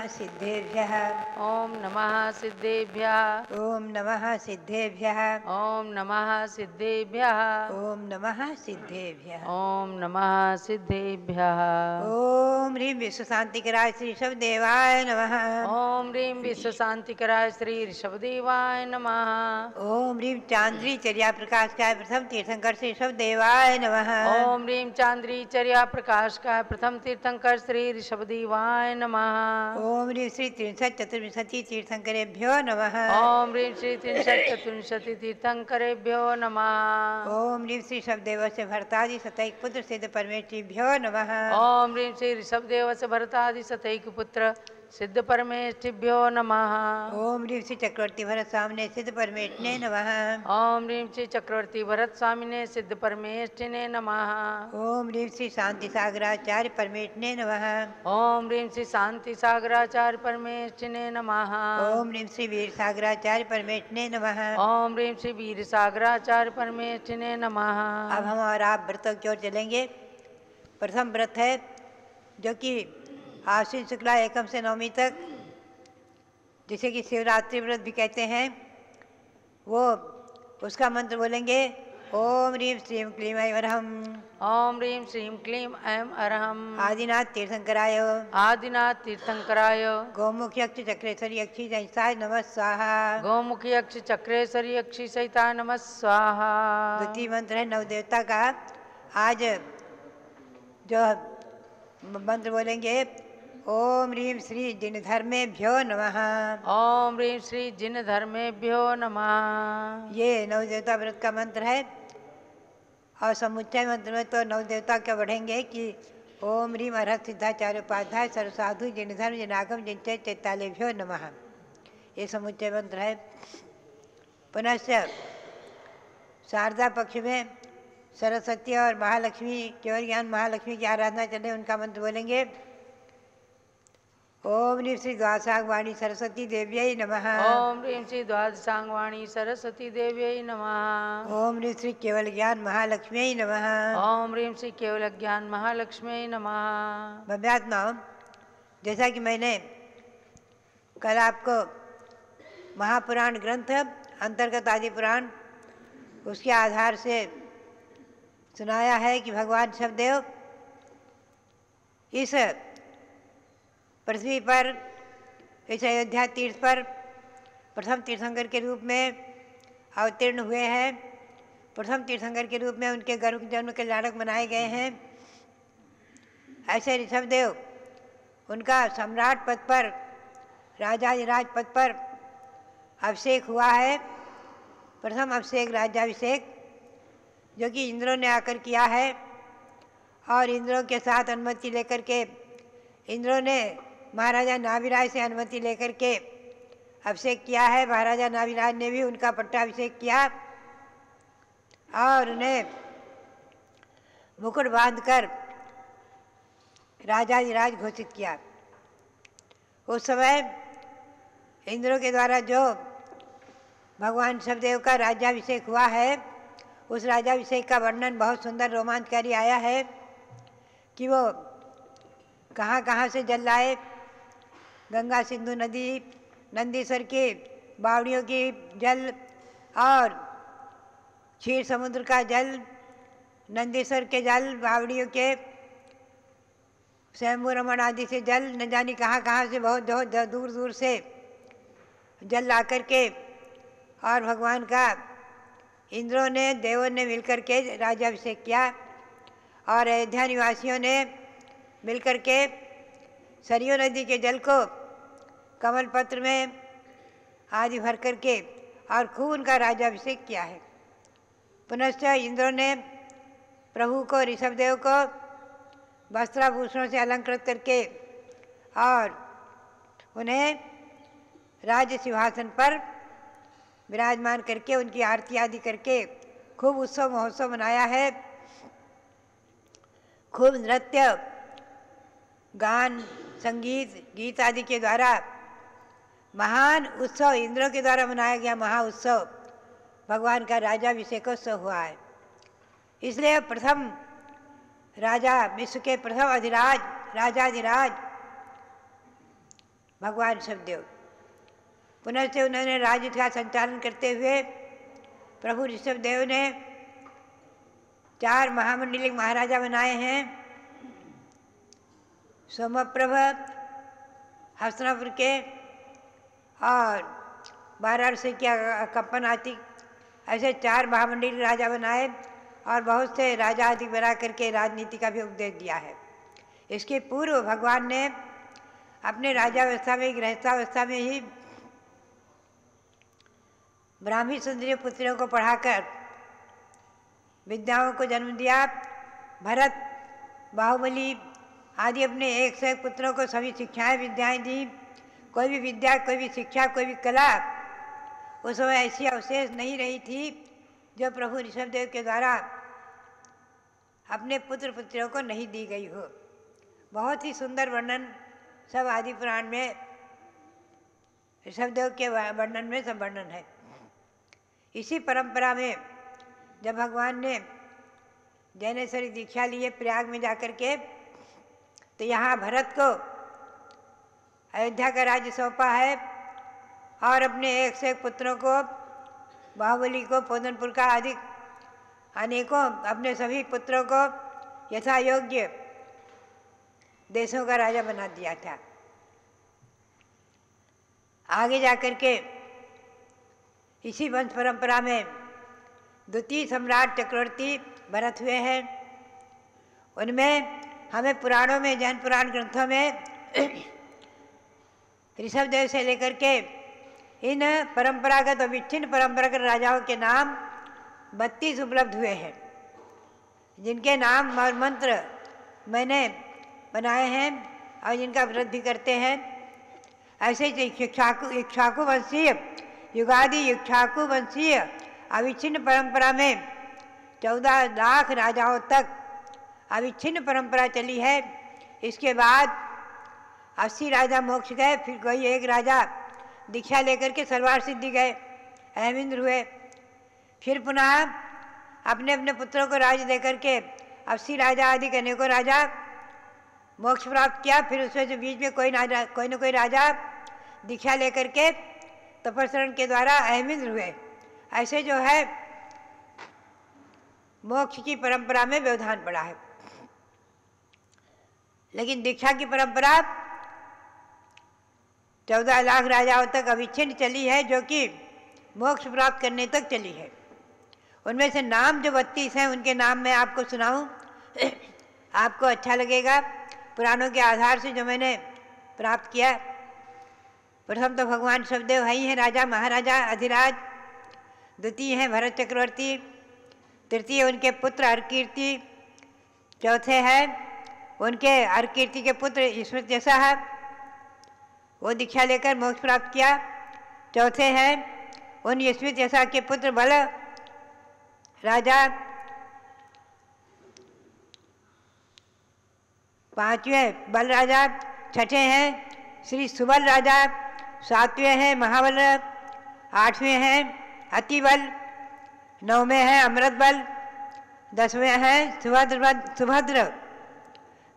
सिद्धेभ्यः ओम नमः सिद्धेभ्यः ओम नमः सिद्धेभ्यः ओम नमः सिद्धेभ्यः ओम नमः सिद्धेभ्यः ओम नमः सिद्धेभ्यः ओम ह्रीं विश्व शांतिकराय श्री ऋषभदेवाय नमः ओम ह्रीं विश्व शांतिकराय श्री ऋषभदेवाय नमः ओम ह्रीं चांद्री चर्या प्रकाशकाय प्रथम तीर्थंकर श्री ऋषभदेवाय नमः ओम ह्रीं चांद्री चर्या प्रकाशकाय प्रथम तीर्थंकर श्री ऋषभदेवाय नमः ओम ह्रीं श्री 63 तीर्थंकरेभ्यो नमः ओम ह्रीं श्री 63 तीर्थंकरेभ्यो नमः ओम ह्रीं श्री ऋषभदेव से भरतादि सतैक पुत्र सिद्ध परमेष्ठिभ्यो नमः ओम ह्रीं श्री ऋषभदेव से भरतादि सतैक पुत्र सिद्ध परमेष्ठिभ्यो नमः ओम ह्रीं श्री चक्रवर्ती भरत स्वामिने सिद्ध परमेष्ठिने नमः ओम ह्रीं श्री चक्रवर्ती भरत स्वामिने सिद्ध परमेष्ठिने नमः ओम ह्रीं श्री शांति सागराचार्य परमेष्ठिने नमः ओम ह्रीं श्री शांति सागराचार्य परमेष्ठिने नमः ओम ह्रीं श्री वीर सागराचार्य परमेष्ठिने नमः ओम ह्रीं श्री वीर सागराचार्य परमेष्ठिने नमः। अब हम और आप व्रतों की ओर चलेंगे। प्रथम व्रत है जो कि आश्विन शुक्ला एकम से नवमी तक, जिसे कि शिवरात्रि व्रत भी कहते हैं, वो उसका मंत्र बोलेंगे ओम ह्रीं श्रीं क्लीं ऐं अरहम। ओम ह्रीं श्रीं क्लीं ऐं अरहम। आदिनाथ तीर्थंकराय आदिनाथ तीर्थंकराय गोमुख यक्ष चक्रेश्वरी यक्षी सहिताय नमः स्वाहा। गोमुखी यक्ष चक्रेश्वरी यक्षी सहिताय नमः स्वाहा। द्वितीय मंत्र है नवदेवता का। आज जो मंत्र बोलेंगे ओम ह्रीं श्री जिन धर्मेभ्यो नमः। ओम ह्रीं श्री जिन धर्मेभ्यो नमः। ये नवदेवता व्रत का मंत्र है। और समुच्चय मंत्र में तो नवदेवता क्या बढ़ेंगे कि ओम ह्रीं अरहत सिद्धाचार्य उपाध्याय सर्वसाधु जिन धर्म जिनागम जिनचे चैतालेभ्यो नमः। ये समुच्चय मंत्र है। पुनश्च शारदा पक्ष में सरस्वती और महालक्ष्मी, केवल ज्ञान महालक्ष्मी की आराधना चले, उनका मंत्र बोलेंगे। ओम ह्रीं श्री द्वादशांगवाणी सरस्वती देव्यै नमः। ओम ह्रीं श्री द्वादशांगवाणी सरस्वती देव्यै नमः। ओम ह्रीं श्री केवल ज्ञान महालक्ष्म्यै नमः। ओम ह्रीं श्री केवल ज्ञान महालक्ष्मी नमः। भव्यात्माओं, जैसा कि मैंने कल आपको महापुराण ग्रंथ अंतर्गत आदि पुराण उसके आधार से सुनाया है कि भगवान शबदेव इस पृथ्वी पर, इस अयोध्या तीर्थ पर प्रथम तीर्थंकर के रूप में अवतीर्ण हुए हैं। प्रथम तीर्थंकर के रूप में उनके गर्भ जन्म कल्याणक मनाए गए हैं। ऐसे ऋषभदेव उनका सम्राट पद पर, राजाधिराज पद पर अभिषेक हुआ है। प्रथम अभिषेक राज्याभिषेक जो कि इंद्रों ने आकर किया है, और इंद्रों के साथ अनुमति लेकर के इंद्रों ने महाराजा नाभिराज से अनुमति लेकर के अभिषेक किया है। महाराजा नाभिराज ने भी उनका पट्टाभिषेक किया और उन्हें मुकुट बांधकर राजाधिराज घोषित किया। उस समय इंद्रों के द्वारा जो भगवान शबदेव का राज्याभिषेक हुआ है, उस राज्याभिषेक का वर्णन बहुत सुंदर रोमांचकारी आया है कि वो कहाँ कहाँ से जल लाए। गंगा सिंधु नदी, नंदीश्वर की बावड़ियों की जल और क्षीर समुद्र का जल, नंदीश्वर के जल, बावड़ियों के स्वयंभू रमण आदि से जल, न जाने कहाँ कहाँ से बहुत बहुत दूर दूर से जल ला कर के और भगवान का इंद्रों ने, देवों ने मिलकर के राज्याभिषेक किया। और अयोध्या निवासियों ने मिलकर के सरयू नदी के जल को कमल पत्र में आदि भर करके और खूब उनका राज्याभिषेक किया है। पुनश्च इंद्रों ने प्रभु को, ऋषभदेव को वस्त्राभूषणों से अलंकृत करके और उन्हें राज्य सिंहासन पर विराजमान करके उनकी आरती आदि करके खूब उत्सव महोत्सव मनाया है। खूब नृत्य, गान, संगीत, गीत आदि के द्वारा महान उत्सव, इंद्रों के द्वारा मनाया गया महा उत्सव भगवान का राज्याभिषेकोत्सव हुआ है। इसलिए प्रथम राजा, विश्व के प्रथम अधिराज, राजाधिराज भगवान शबदेव। पुनः से उन्होंने राज्य का संचालन करते हुए प्रभु ऋषभदेव ने 4 महामंडलिक महाराजा बनाए हैं। सोमप्रभ हस्तिनापुर के और वाराणसी के कंपन आदि, ऐसे 4 महामंडलिक राजा बनाए और बहुत से राजा आदि बना करके राजनीति का भी उपदेश दिया है। इसके पूर्व भगवान ने अपने राजावस्था में, गृहस्थावस्था में ही ब्राह्मी सुंदरी पुत्रों को पढ़ाकर विद्याओं को जन्म दिया। भरत, बाहुबली आदि अपने 1 से 1 पुत्रों को सभी शिक्षाएं, विद्याएं दी। कोई भी विद्या, कोई भी शिक्षा, कोई भी कला उस समय ऐसी अवशेष नहीं रही थी जो प्रभु ऋषभदेव के द्वारा अपने पुत्र पुत्रियों को नहीं दी गई हो। बहुत ही सुंदर वर्णन सब आदि पुराण में ऋषभदेव के वर्णन में सब वर्णन है। इसी परंपरा में जब भगवान ने जैनेश्वरी दीक्षा लिए प्रयाग में जाकर के, तो यहाँ भरत को अयोध्या का राज्य सौंपा है और अपने 1 से 1 पुत्रों को, बाहुबली को पोदनपुर का आदि अनेकों अपने सभी पुत्रों को यथा योग्य देशों का राजा बना दिया था। आगे जाकर के इसी वंश परंपरा में द्वितीय सम्राट चक्रवर्ती भरत हुए हैं। उनमें हमें पुराणों में, जैन पुराण ग्रंथों में ऋषभदेव से लेकर के इन परंपरागत और विच्छिन्न परंपरागत राजाओं के नाम 32 उपलब्ध हुए हैं, जिनके नाम और मंत्र मैंने बनाए हैं और जिनका व्रत भी करते हैं। ऐसे ही इक्ष्वाकु वंशीय, युगादि इक्ष्वाकु वंशीय अविच्छिन्न परंपरा में 14 लाख राजाओं तक अविच्छिन्न परंपरा चली है। इसके बाद 80 राजा मोक्ष गए, फिर कोई एक राजा दीक्षा लेकर के सलवार सिद्धि गए, अहमिंद्र हुए। फिर पुनः अपने अपने पुत्रों को राज देकर के 80 राजा आदि अनेकों राजा मोक्ष प्राप्त किया। फिर उसमें से बीच में कोई न कोई राजा दीक्षा लेकर के तपस्रण के द्वारा अहमिंद्र हुए। ऐसे जो है मोक्ष की परंपरा में व्यवधान पड़ा है। लेकिन दीक्षा की परंपरा 14 लाख राजाओं तक अविच्छिन्न चली है, जो कि मोक्ष प्राप्त करने तक चली है। उनमें से नाम जो 32 हैं, उनके नाम मैं आपको सुनाऊं, आपको अच्छा लगेगा। पुराणों के आधार से जो मैंने प्राप्त किया, प्रथम तो भगवान शबदेव ही हैं राजा महाराजा अधिराज, द्वितीय हैं भरत चक्रवर्ती, तृतीय उनके पुत्र हरकीर्ति, चौथे हैं उनके हरकीर्ति के पुत्र ईश्वर जैसा है, वो दीक्षा लेकर मोक्ष प्राप्त किया। चौथे हैं उन यशवित जैसा के पुत्र बल राजा। पांचवें बल राजा। छठे हैं श्री सुबल राजा। सातवें हैं महाबल। आठवें हैं अतिबल। नौवें हैं अमृत बल। 10वें हैं सुभद्र।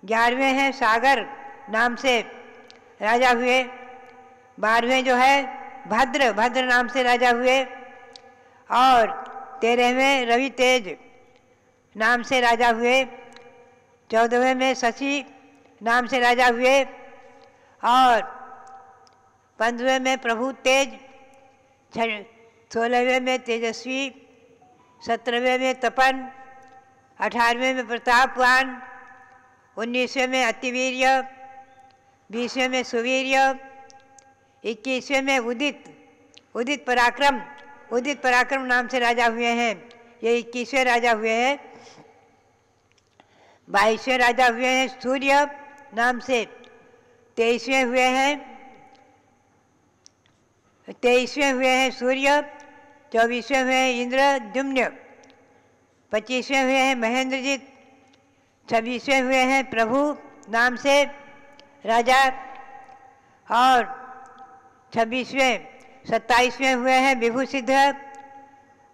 11वें हैं सागर नाम से राजा हुए। 12वें जो है भद्र नाम से राजा हुए। और 13वें रवि तेज नाम से राजा हुए। 14वें में शशि नाम से राजा हुए। और 15वें में प्रभु तेज। 16वें में तेजस्वी। 17वें में तपन। 18वें में प्रतापवान। 19वें में अतिवीर्य। 20वें में सुवीर्य। 21वें में उदित पराक्रम नाम से राजा हुए हैं। ये 21वें राजा हुए हैं। 22वें राजा हुए हैं सूर्य नाम से। 23वें हुए हैं सूर्य। 24वें हुए हैं इंद्रद्युम्न। 25वें हुए हैं महेंद्रजीत। 26वें हुए हैं प्रभु नाम से राजा। और 27वें हुए हैं विभूसिद्ध।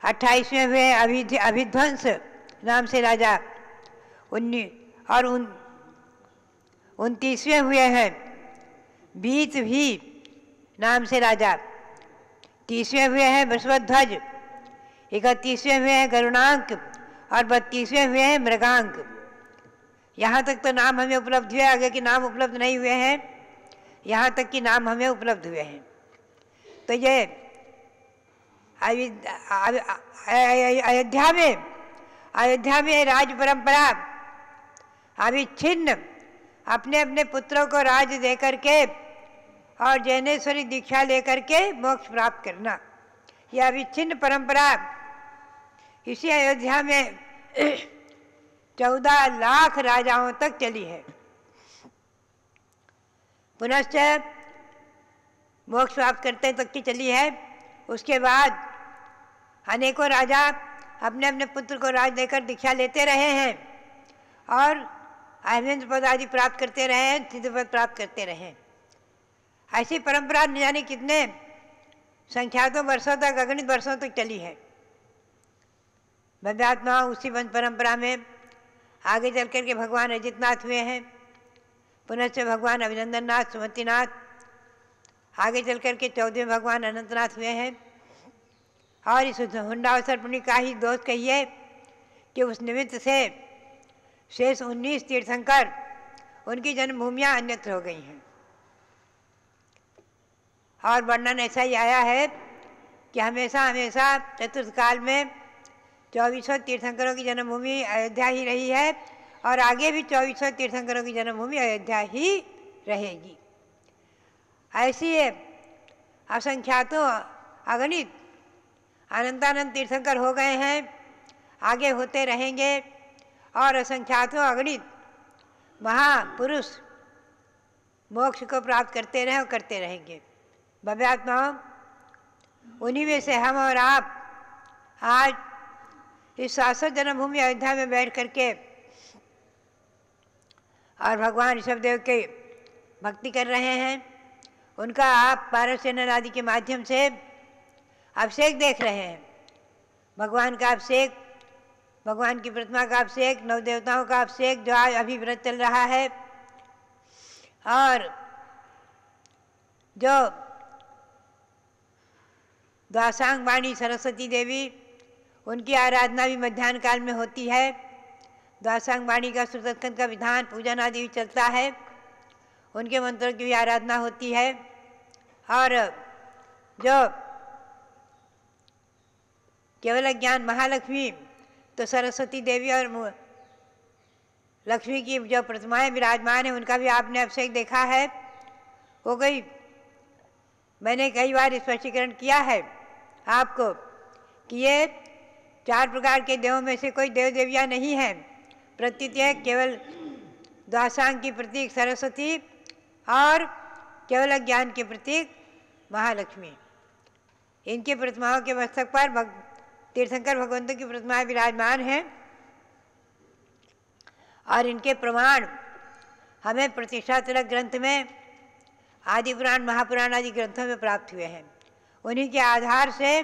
28वें हुए हैं अभिध्वंस नाम से राजा। 29वें हुए हैं बीत भी नाम से राजा। 30वें हुए हैं वृषभध्वज। 31वें हुए हैं गरुणांक। और 32वें हुए हैं मृगांक। यहाँ तक तो नाम हमें उपलब्ध हुए, आगे के नाम उपलब्ध नहीं हुए हैं। यहाँ तक कि नाम हमें उपलब्ध हुए हैं। तो ये अयोध्या में राज परंपरा अविच्छिन्न अपने अपने पुत्रों को राज दे करके और जैनेश्वरी दीक्षा लेकर के मोक्ष प्राप्त करना, यह अविच्छिन्न परंपरा इसी अयोध्या में 14 लाख राजाओं तक चली है। पुनश्च मोक्ष प्राप्त करते तक की चली है। उसके बाद अनेकों राजा अपने अपने पुत्र को राज देकर दीक्षा लेते रहे हैं और अहमेंद्र पद आदि प्राप्त करते रहे हैं, सिद्ध पद प्राप्त करते रहे हैं। ऐसी परंपरा न जाने कितने संख्यातों वर्षों तक, अगणित वर्षों तक चली है। भव्यात्मा उसी वंश परंपरा में आगे चल कर के भगवान अजितनाथ हुए हैं। पुनश्च भगवान अभिनंदन नाथ, सुमतिनाथ, आगे चल कर के 14वें भगवान अनंतनाथ हुए हैं। और इस हुंडावसर पुण्य का ही दोष कहिए कि उस निमित्त से शेष 19 तीर्थंकर उनकी जन्मभूमियाँ अन्यत्र हो गई हैं। और वर्णन ऐसा ही आया है कि हमेशा चतुर्थ काल में 2400 तीर्थंकरों की जन्मभूमि अयोध्या ही रही है और आगे भी 2400 तीर्थंकरों की जन्मभूमि अयोध्या ही रहेगी। ऐसी असंख्यातों अगणित अनंतानंत तीर्थंकर हो गए हैं, आगे होते रहेंगे और असंख्यातों अगणित महापुरुष मोक्ष को प्राप्त करते रहे और करते रहेंगे। भव्यात्माओं, उन्हीं में से हम और आप आज इस शाश्वत जन्मभूमि अयोध्या में बैठ करके और भगवान ऋषभदेव के भक्ति कर रहे हैं, उनका आप पारसेन आदि के माध्यम से अभिषेक देख रहे हैं। भगवान का अभिषेक, भगवान की प्रतिमा का अभिषेक, नव देवताओं का अभिषेक जो आज अभी व्रत चल रहा है, और जो द्वासांग वाणी सरस्वती देवी, उनकी आराधना भी मध्याह्न काल में होती है। द्वासांग वाणी का सुदर्शन का विधान पूजन आदि भी चलता है, उनके मंत्रों की भी आराधना होती है। और जो केवल ज्ञान महालक्ष्मी, तो सरस्वती देवी और लक्ष्मी की जो प्रतिमाएं विराजमान है, उनका भी आपने अभिषेक देखा है। वो गई, मैंने कई बार स्पष्टीकरण किया है आपको कि ये 4 प्रकार के देवों में से कोई देव देवियाँ नहीं हैं, प्रतीत है केवल द्वासांग की प्रतीक सरस्वती और केवल ज्ञान के प्रतीक महालक्ष्मी। इनकी प्रतिमाओं के मस्तक पर तीर्थंकर भगवंतों की प्रतिमाएं विराजमान हैं, और इनके प्रमाण हमें प्रतिष्ठा तिलक ग्रंथ में, आदि पुराण, महापुराण आदि ग्रंथों में प्राप्त हुए हैं। उन्हीं के आधार से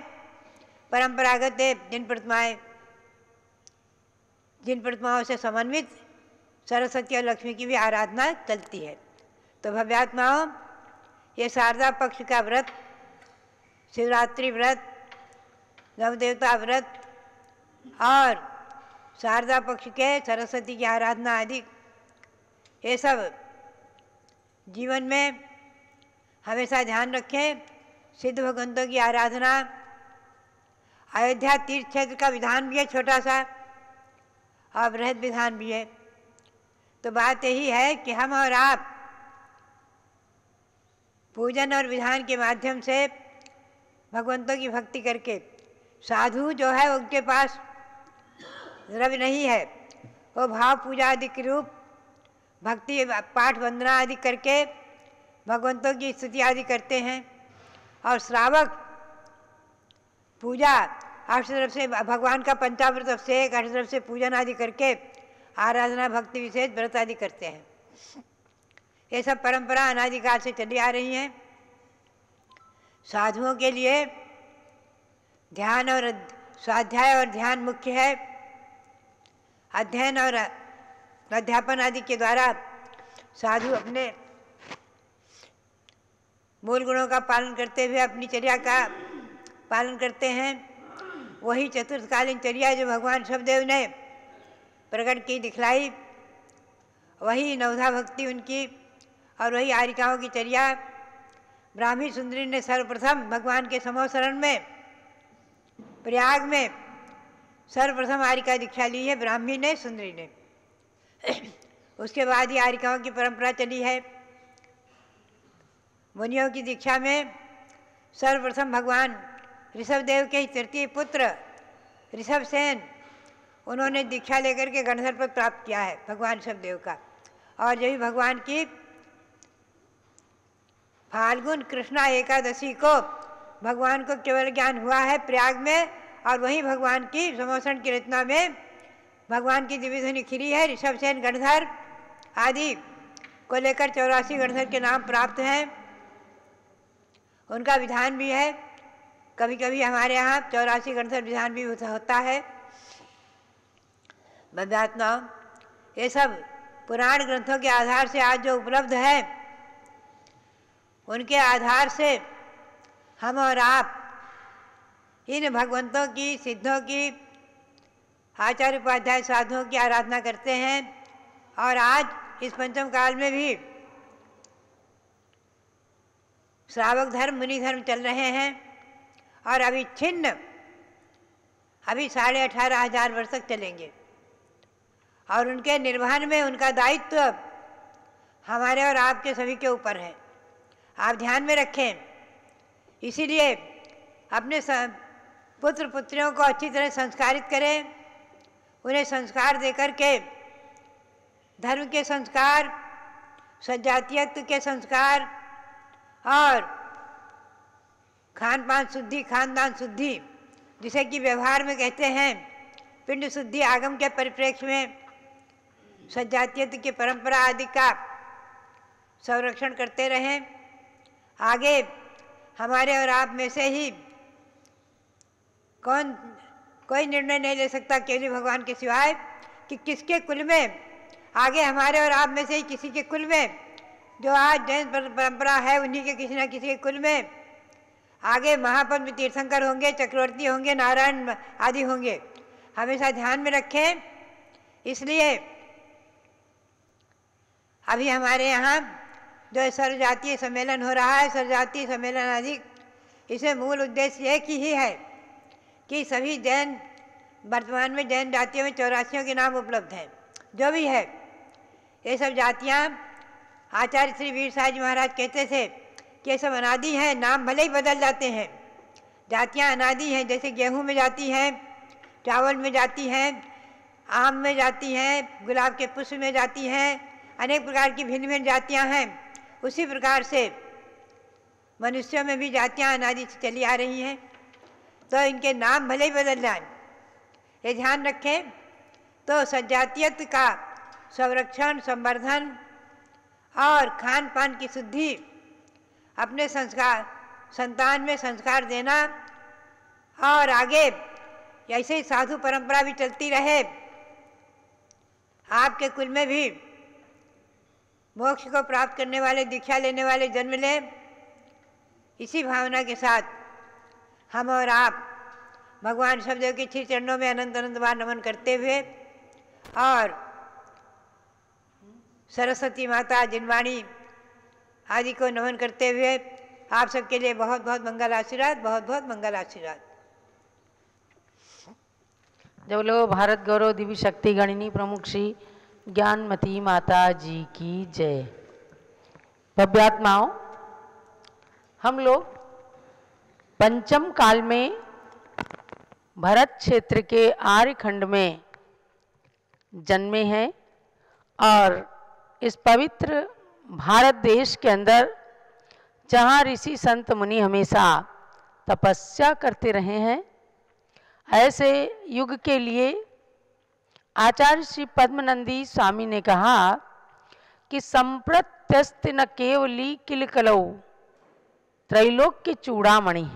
परंपरागत जिन प्रतिमाओं से समन्वित सरस्वती और लक्ष्मी की भी आराधना चलती है। तो भव्यात्माओं, ये शारदा पक्ष का व्रत, शिवरात्रि व्रत, नवदेवता व्रत और शारदा पक्ष के सरस्वती की आराधना आदि, ये सब जीवन में हमेशा ध्यान रखें। सिद्ध भगवंतों की आराधना, अयोध्या तीर्थ क्षेत्र का विधान भी है छोटा सा, और बृहद विधान भी है। तो बात यही है कि हम और आप पूजन और विधान के माध्यम से भगवंतों की भक्ति करके, साधु जो है उनके पास द्रव्य नहीं है, वो भाव पूजा आदि के रूप भक्ति पाठ वंदना आदि करके भगवंतों की स्तुति आदि करते हैं। और श्रावक पूजा अष्टद्रव्य से, भगवान का पंचामृत अभिषेक, अष्टद्रव्य से पूजन आदि करके आराधना भक्ति विशेष व्रत आदि करते हैं। ये सब परंपरा अनादिकाल से चली आ रही हैं। साधुओं के लिए ध्यान और स्वाध्याय और ध्यान मुख्य है। अध्ययन और अध्यापन आदि के द्वारा साधु अपने मूल गुणों का पालन करते हुए अपनी चर्या का पालन करते हैं। वही चतुर्थकालीन चर्या जो भगवान ऋषभदेव ने प्रकट की, दिखलाई, वही नवधा भक्ति उनकी, और वही आरिकाओं की चर्या। ब्राह्मी सुंदरी ने सर्वप्रथम भगवान के समोसरण में प्रयाग में सर्वप्रथम आरिका दीक्षा ली है, ब्राह्मी ने, सुंदरी ने। उसके बाद ही आरिकाओं की परंपरा चली है। मुनियों की दीक्षा में सर्वप्रथम भगवान ऋषभदेव के तृतीय पुत्र ऋषभसेन, उन्होंने दीक्षा लेकर के गणधर पद प्राप्त किया है भगवान ऋषभदेव का। और जब भगवान की फाल्गुन कृष्णा एकादशी को भगवान को केवल ज्ञान हुआ है प्रयाग में, और वहीं भगवान की समोसरण की रचना में भगवान की दिव्य ध्वनि खिरी है। ऋषभसेन गणधर आदि को लेकर 84 गणधर के नाम प्राप्त हैं। उनका विधान भी है। कभी कभी हमारे यहाँ 84 गणधर विधान भी होता है। बदात्मा, ये सब पुराण ग्रंथों के आधार से आज जो उपलब्ध है, उनके आधार से हम और आप इन भगवंतों की, सिद्धों की, आचार्य उपाध्याय साधुओं की आराधना करते हैं। और आज इस पंचम काल में भी श्रावक धर्म, मुनि धर्म चल रहे हैं, और अभी छिन्न, अभी 18,500 वर्ष तक चलेंगे। और उनके निर्वहन में उनका दायित्व हमारे और आपके सभी के ऊपर है। आप ध्यान में रखें। इसीलिए अपने पुत्र पुत्रियों को अच्छी तरह संस्कारित करें, उन्हें संस्कार देकर के धर्म के संस्कार, सजातीयत्व के संस्कार और खान पान शुद्धि, खानदान शुद्धि, जिसे कि व्यवहार में कहते हैं पिंड शुद्धि आगम के परिप्रेक्ष्य में सजातीयता की परंपरा आदि का संरक्षण करते रहें। आगे हमारे और आप में से ही कोई निर्णय नहीं ले सकता केवल भगवान के सिवाय कि किसके कुल में, आगे हमारे और आप में से ही किसी के कुल में, जो आज जैन परंपरा है उन्हीं के किसी न किसी के कुल में आगे महापद्म तीर्थंकर होंगे, चक्रवर्ती होंगे, नारायण आदि होंगे। हमेशा ध्यान में रखें। इसलिए अभी हमारे यहाँ जो सर्वजातीय सम्मेलन हो रहा है, सर्वजातीय सम्मेलन आदि, इसमें मूल उद्देश्य एक ही है कि सभी जैन, वर्तमान में जैन जातियों में 84 के नाम उपलब्ध हैं। जो भी है ये सब जातियाँ, आचार्य श्री वीर साई जी महाराज कहते थे कि ये सब अनादि हैं, नाम भले ही बदल जाते हैं, जातियाँ अनादि हैं। जैसे गेहूं में जाती हैं, चावल में जाती हैं, आम में जाती हैं, गुलाब के पुष्प में जाती हैं, अनेक प्रकार की भिन्न भिन्न जातियाँ हैं। उसी प्रकार से मनुष्यों में भी जातियाँ अनादि से चली आ रही हैं। तो इनके नाम भले ही बदल जाएं, ये ध्यान रखें। तो सजातीयत का संरक्षण, संवर्धन और खान पान की शुद्धि, अपने संस्कार, संतान में संस्कार देना, और आगे ऐसे ही साधु परंपरा भी चलती रहे, आपके कुल में भी मोक्ष को प्राप्त करने वाले, दीक्षा लेने वाले जन्म लें। इसी भावना के साथ हम और आप भगवान शब्देव के श्री चरणों में अनंत अनंत बार नमन करते हुए और सरस्वती माता, जिनवाणी आदि को नमन करते हुए आप सबके लिए बहुत बहुत मंगल आशीर्वाद, बहुत बहुत मंगल आशीर्वाद। जब लोग भारत गौरव दिव्य शक्ति गणिनी प्रमुख श्री ज्ञानमती माता जी की जय। भव्यात्माओं, हम लोग पंचम काल में भरत क्षेत्र के आर्यखंड में जन्मे हैं और इस पवित्र भारत देश के अंदर जहाँ ऋषि संत मुनि हमेशा तपस्या करते रहे हैं, ऐसे युग के लिए आचार्य श्री पद्मनंदी स्वामी ने कहा कि संप्रत्यस्त न केवली किल कलौ त्रैलोक्य चूड़ामणि,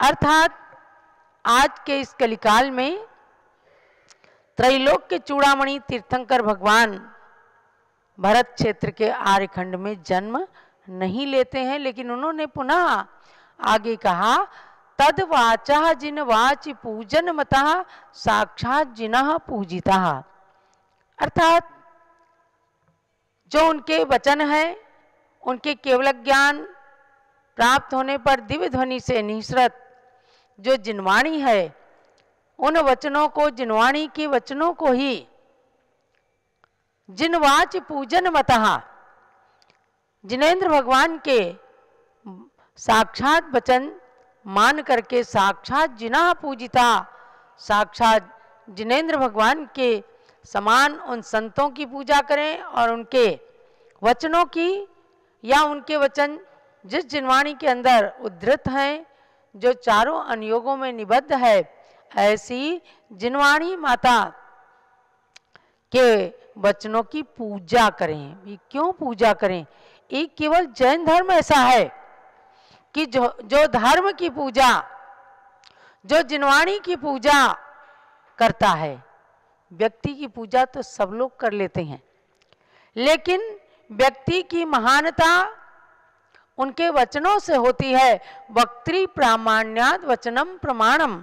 अर्थात आज के इस कलिकाल में त्रैलोक्य चूड़ामणि तीर्थंकर भगवान भरत क्षेत्र के आर्यखंड में जन्म नहीं लेते हैं, लेकिन उन्होंने पुनः आगे कहा तद वाचा जिन वाच पूजन मतः साक्षात जिनः पूजिता, अर्थात जो उनके वचन है, उनके केवल ज्ञान प्राप्त होने पर दिव्य ध्वनि से निःसृत जो जिनवाणी है, उन वचनों को, जिनवाणी के वचनों को ही जिनवाच पूजन मतः, जिनेन्द्र भगवान के साक्षात वचन मान करके साक्षात जिना पूजिता, साक्षात जिनेन्द्र भगवान के समान उन संतों की पूजा करें और उनके वचनों की, या उनके वचन जिस जिनवाणी के अंदर उद्धृत हैं, जो चारों अनुयोगों में निबद्ध है, ऐसी जिनवाणी माता के वचनों की पूजा करें। ये क्यों पूजा करें? ये केवल जैन धर्म ऐसा है कि जो धर्म की पूजा, जो जिनवाणी की पूजा करता है, व्यक्ति की पूजा तो सब लोग कर लेते हैं, लेकिन व्यक्ति की महानता उनके वचनों से होती है। वक्त्री प्रामाण्याद वचनम प्रमाणम,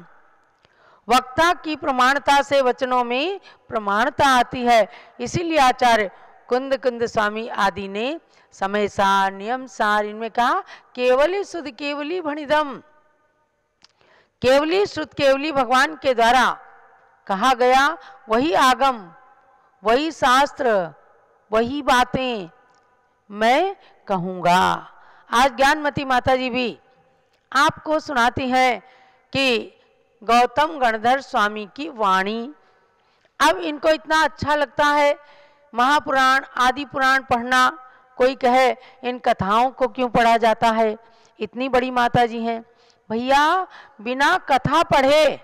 वक्ता की प्रमाणता से वचनों में प्रमाणता आती है। इसीलिए आचार्य कुंद कुंद स्वामी आदि ने समय सार, नियम सार इनमें कहा केवली शुद्ध केवली भणिदम, केवली शुद्ध केवली भगवान के द्वारा कहा गया वही आगम, वही शास्त्र, वही बातें मैं कहूँगा। आज ज्ञानमती माता जी भी आपको सुनाती हैं कि गौतम गणधर स्वामी की वाणी। अब इनको इतना अच्छा लगता है महापुराण आदि पुराण पढ़ना, कोई कहे इन कथाओं को क्यों पढ़ा जाता है, इतनी बड़ी माता जी हैं। भैया बिना कथा पढ़े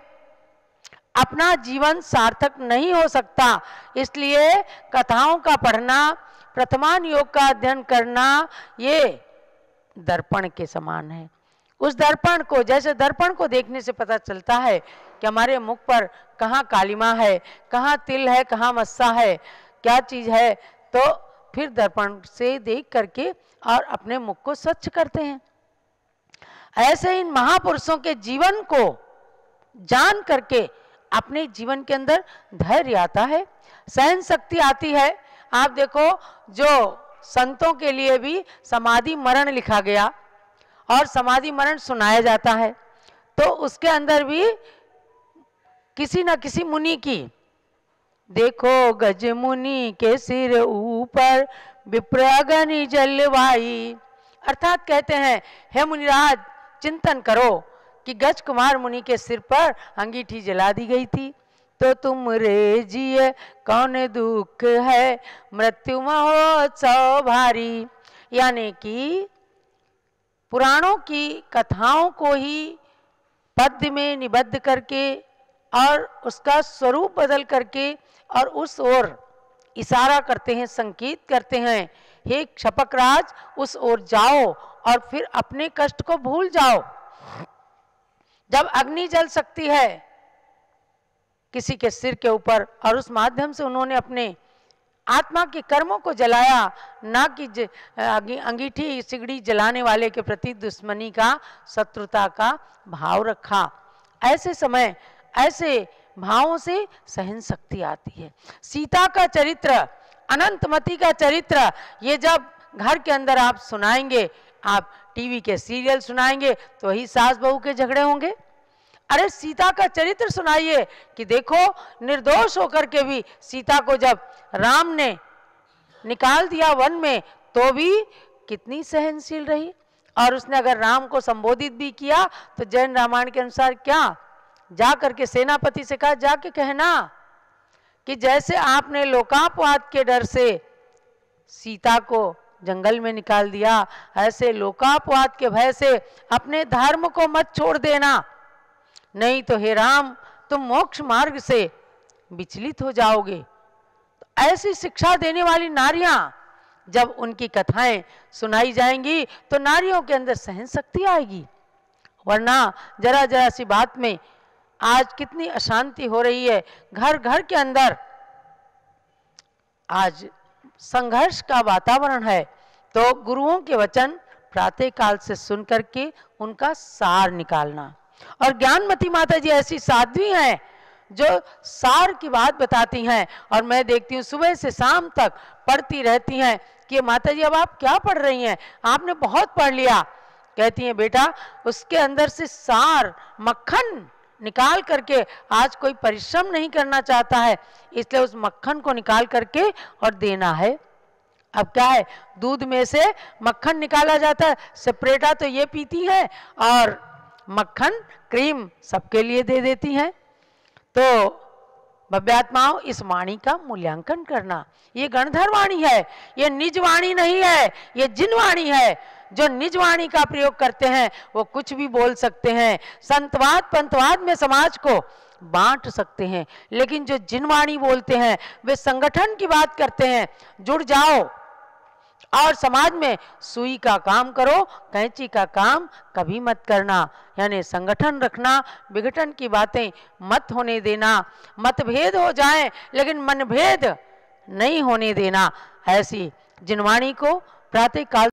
अपना जीवन सार्थक नहीं हो सकता। इसलिए कथाओं का पढ़ना, प्रथमान योग का अध्ययन करना, ये दर्पण के समान है। उस दर्पण को, जैसे दर्पण को देखने से पता चलता है कि हमारे मुख पर कहाँ कालिमा है, कहाँ तिल है, कहाँ मस्सा है, क्या चीज़ है, तो फिर दर्पण से देख करके और अपने मुख को स्वच्छ करते हैं। ऐसे इन महापुरुषों के जीवन को जान करके अपने जीवन के अंदर धैर्य आता है, सहन शक्ति आती है। आप देखो, जो संतों के लिए भी समाधि मरण लिखा गया और समाधि मरण सुनाया जाता है, तो उसके अंदर भी किसी न किसी मुनि की, देखो गज मुनि के सिर ऊपर विप्र अग्नि जलवाई, अर्थात कहते हैं हे मुनिराज चिंतन करो कि गज कुमार मुनि के सिर पर अंगीठी जला दी गई थी, तो तुम रे जिए कौन दुख है, मृत्यु महोत्सव भारी। यानी कि पुराणों की कथाओं को ही पद्य में निबद्ध करके और उसका स्वरूप बदल करके और उस ओर इशारा करते हैं, संकेत करते हैं, हे क्षपकराज उस ओर जाओ और फिर अपने कष्ट को भूल जाओ। जब अग्नि जल सकती है किसी के सिर के ऊपर और उस माध्यम से उन्होंने अपने आत्मा के कर्मों को जलाया, ना कि अंगीठी सिगड़ी जलाने वाले के प्रति दुश्मनी का, शत्रुता का भाव रखा। ऐसे समय ऐसे भावों से सहन शक्ति आती है। सीता का चरित्र, अनंतमती का चरित्र, ये जब घर के अंदर आप सुनाएंगे, आप टीवी के सीरियल सुनाएंगे तो ही सास बहू के झगड़े होंगे। अरे सीता का चरित्र सुनाइए कि देखो निर्दोष होकर के भी सीता को जब राम ने निकाल दिया वन में तो भी कितनी सहनशील रही, और उसने अगर राम को संबोधित भी किया तो जैन रामायण के अनुसार क्या, जा करके सेनापति से कहा जाके कहना कि जैसे आपने लोकापवाद के डर से सीता को जंगल में निकाल दिया, ऐसे लोकापवाद के भय से अपने धर्म को मत छोड़ देना, नहीं तो हे राम तुम मोक्ष मार्ग से विचलित हो जाओगे। तो ऐसी शिक्षा देने वाली नारियां जब उनकी कथाएं सुनाई जाएंगी तो नारियों के अंदर सहन शक्ति आएगी। वरना जरा जरा सी बात में आज कितनी अशांति हो रही है, घर घर के अंदर आज संघर्ष का वातावरण है। तो गुरुओं के वचन प्रातः काल से सुन करके उनका सार निकालना। और ज्ञानमती माता जी ऐसी साध्वी हैं जो सार की बात बताती हैं, और मैं देखती हूँ सुबह से शाम तक पढ़ती रहती हैं कि माता जी अब आप क्या पढ़ रही हैं, आपने बहुत पढ़ लिया। कहती हैं बेटा उसके अंदर से सार मक्खन निकाल करके, आज कोई परिश्रम नहीं करना चाहता है, इसलिए उस मक्खन को निकाल करके और देना है। अब क्या है, दूध में से मक्खन निकाला जाता है, सेपरेटा तो ये पीती है और मक्खन क्रीम सबके लिए दे देती हैं। तो भव्यात्माओं इस वाणी का मूल्यांकन करना, ये गणधर वाणी है, ये निज वाणी नहीं है, ये जिन वाणी है। जो निज वाणी का प्रयोग करते हैं वो कुछ भी बोल सकते हैं, संतवाद पंथवाद में समाज को बांट सकते हैं, लेकिन जो जिन वाणी बोलते हैं वे संगठन की बात करते हैं। जुड़ जाओ और समाज में सुई का काम करो, कैंची का काम कभी मत करना। यानी संगठन रखना, विघटन की बातें मत होने देना, मतभेद हो जाए लेकिन मनभेद नहीं होने देना। ऐसी जिनवाणी को प्रातः काल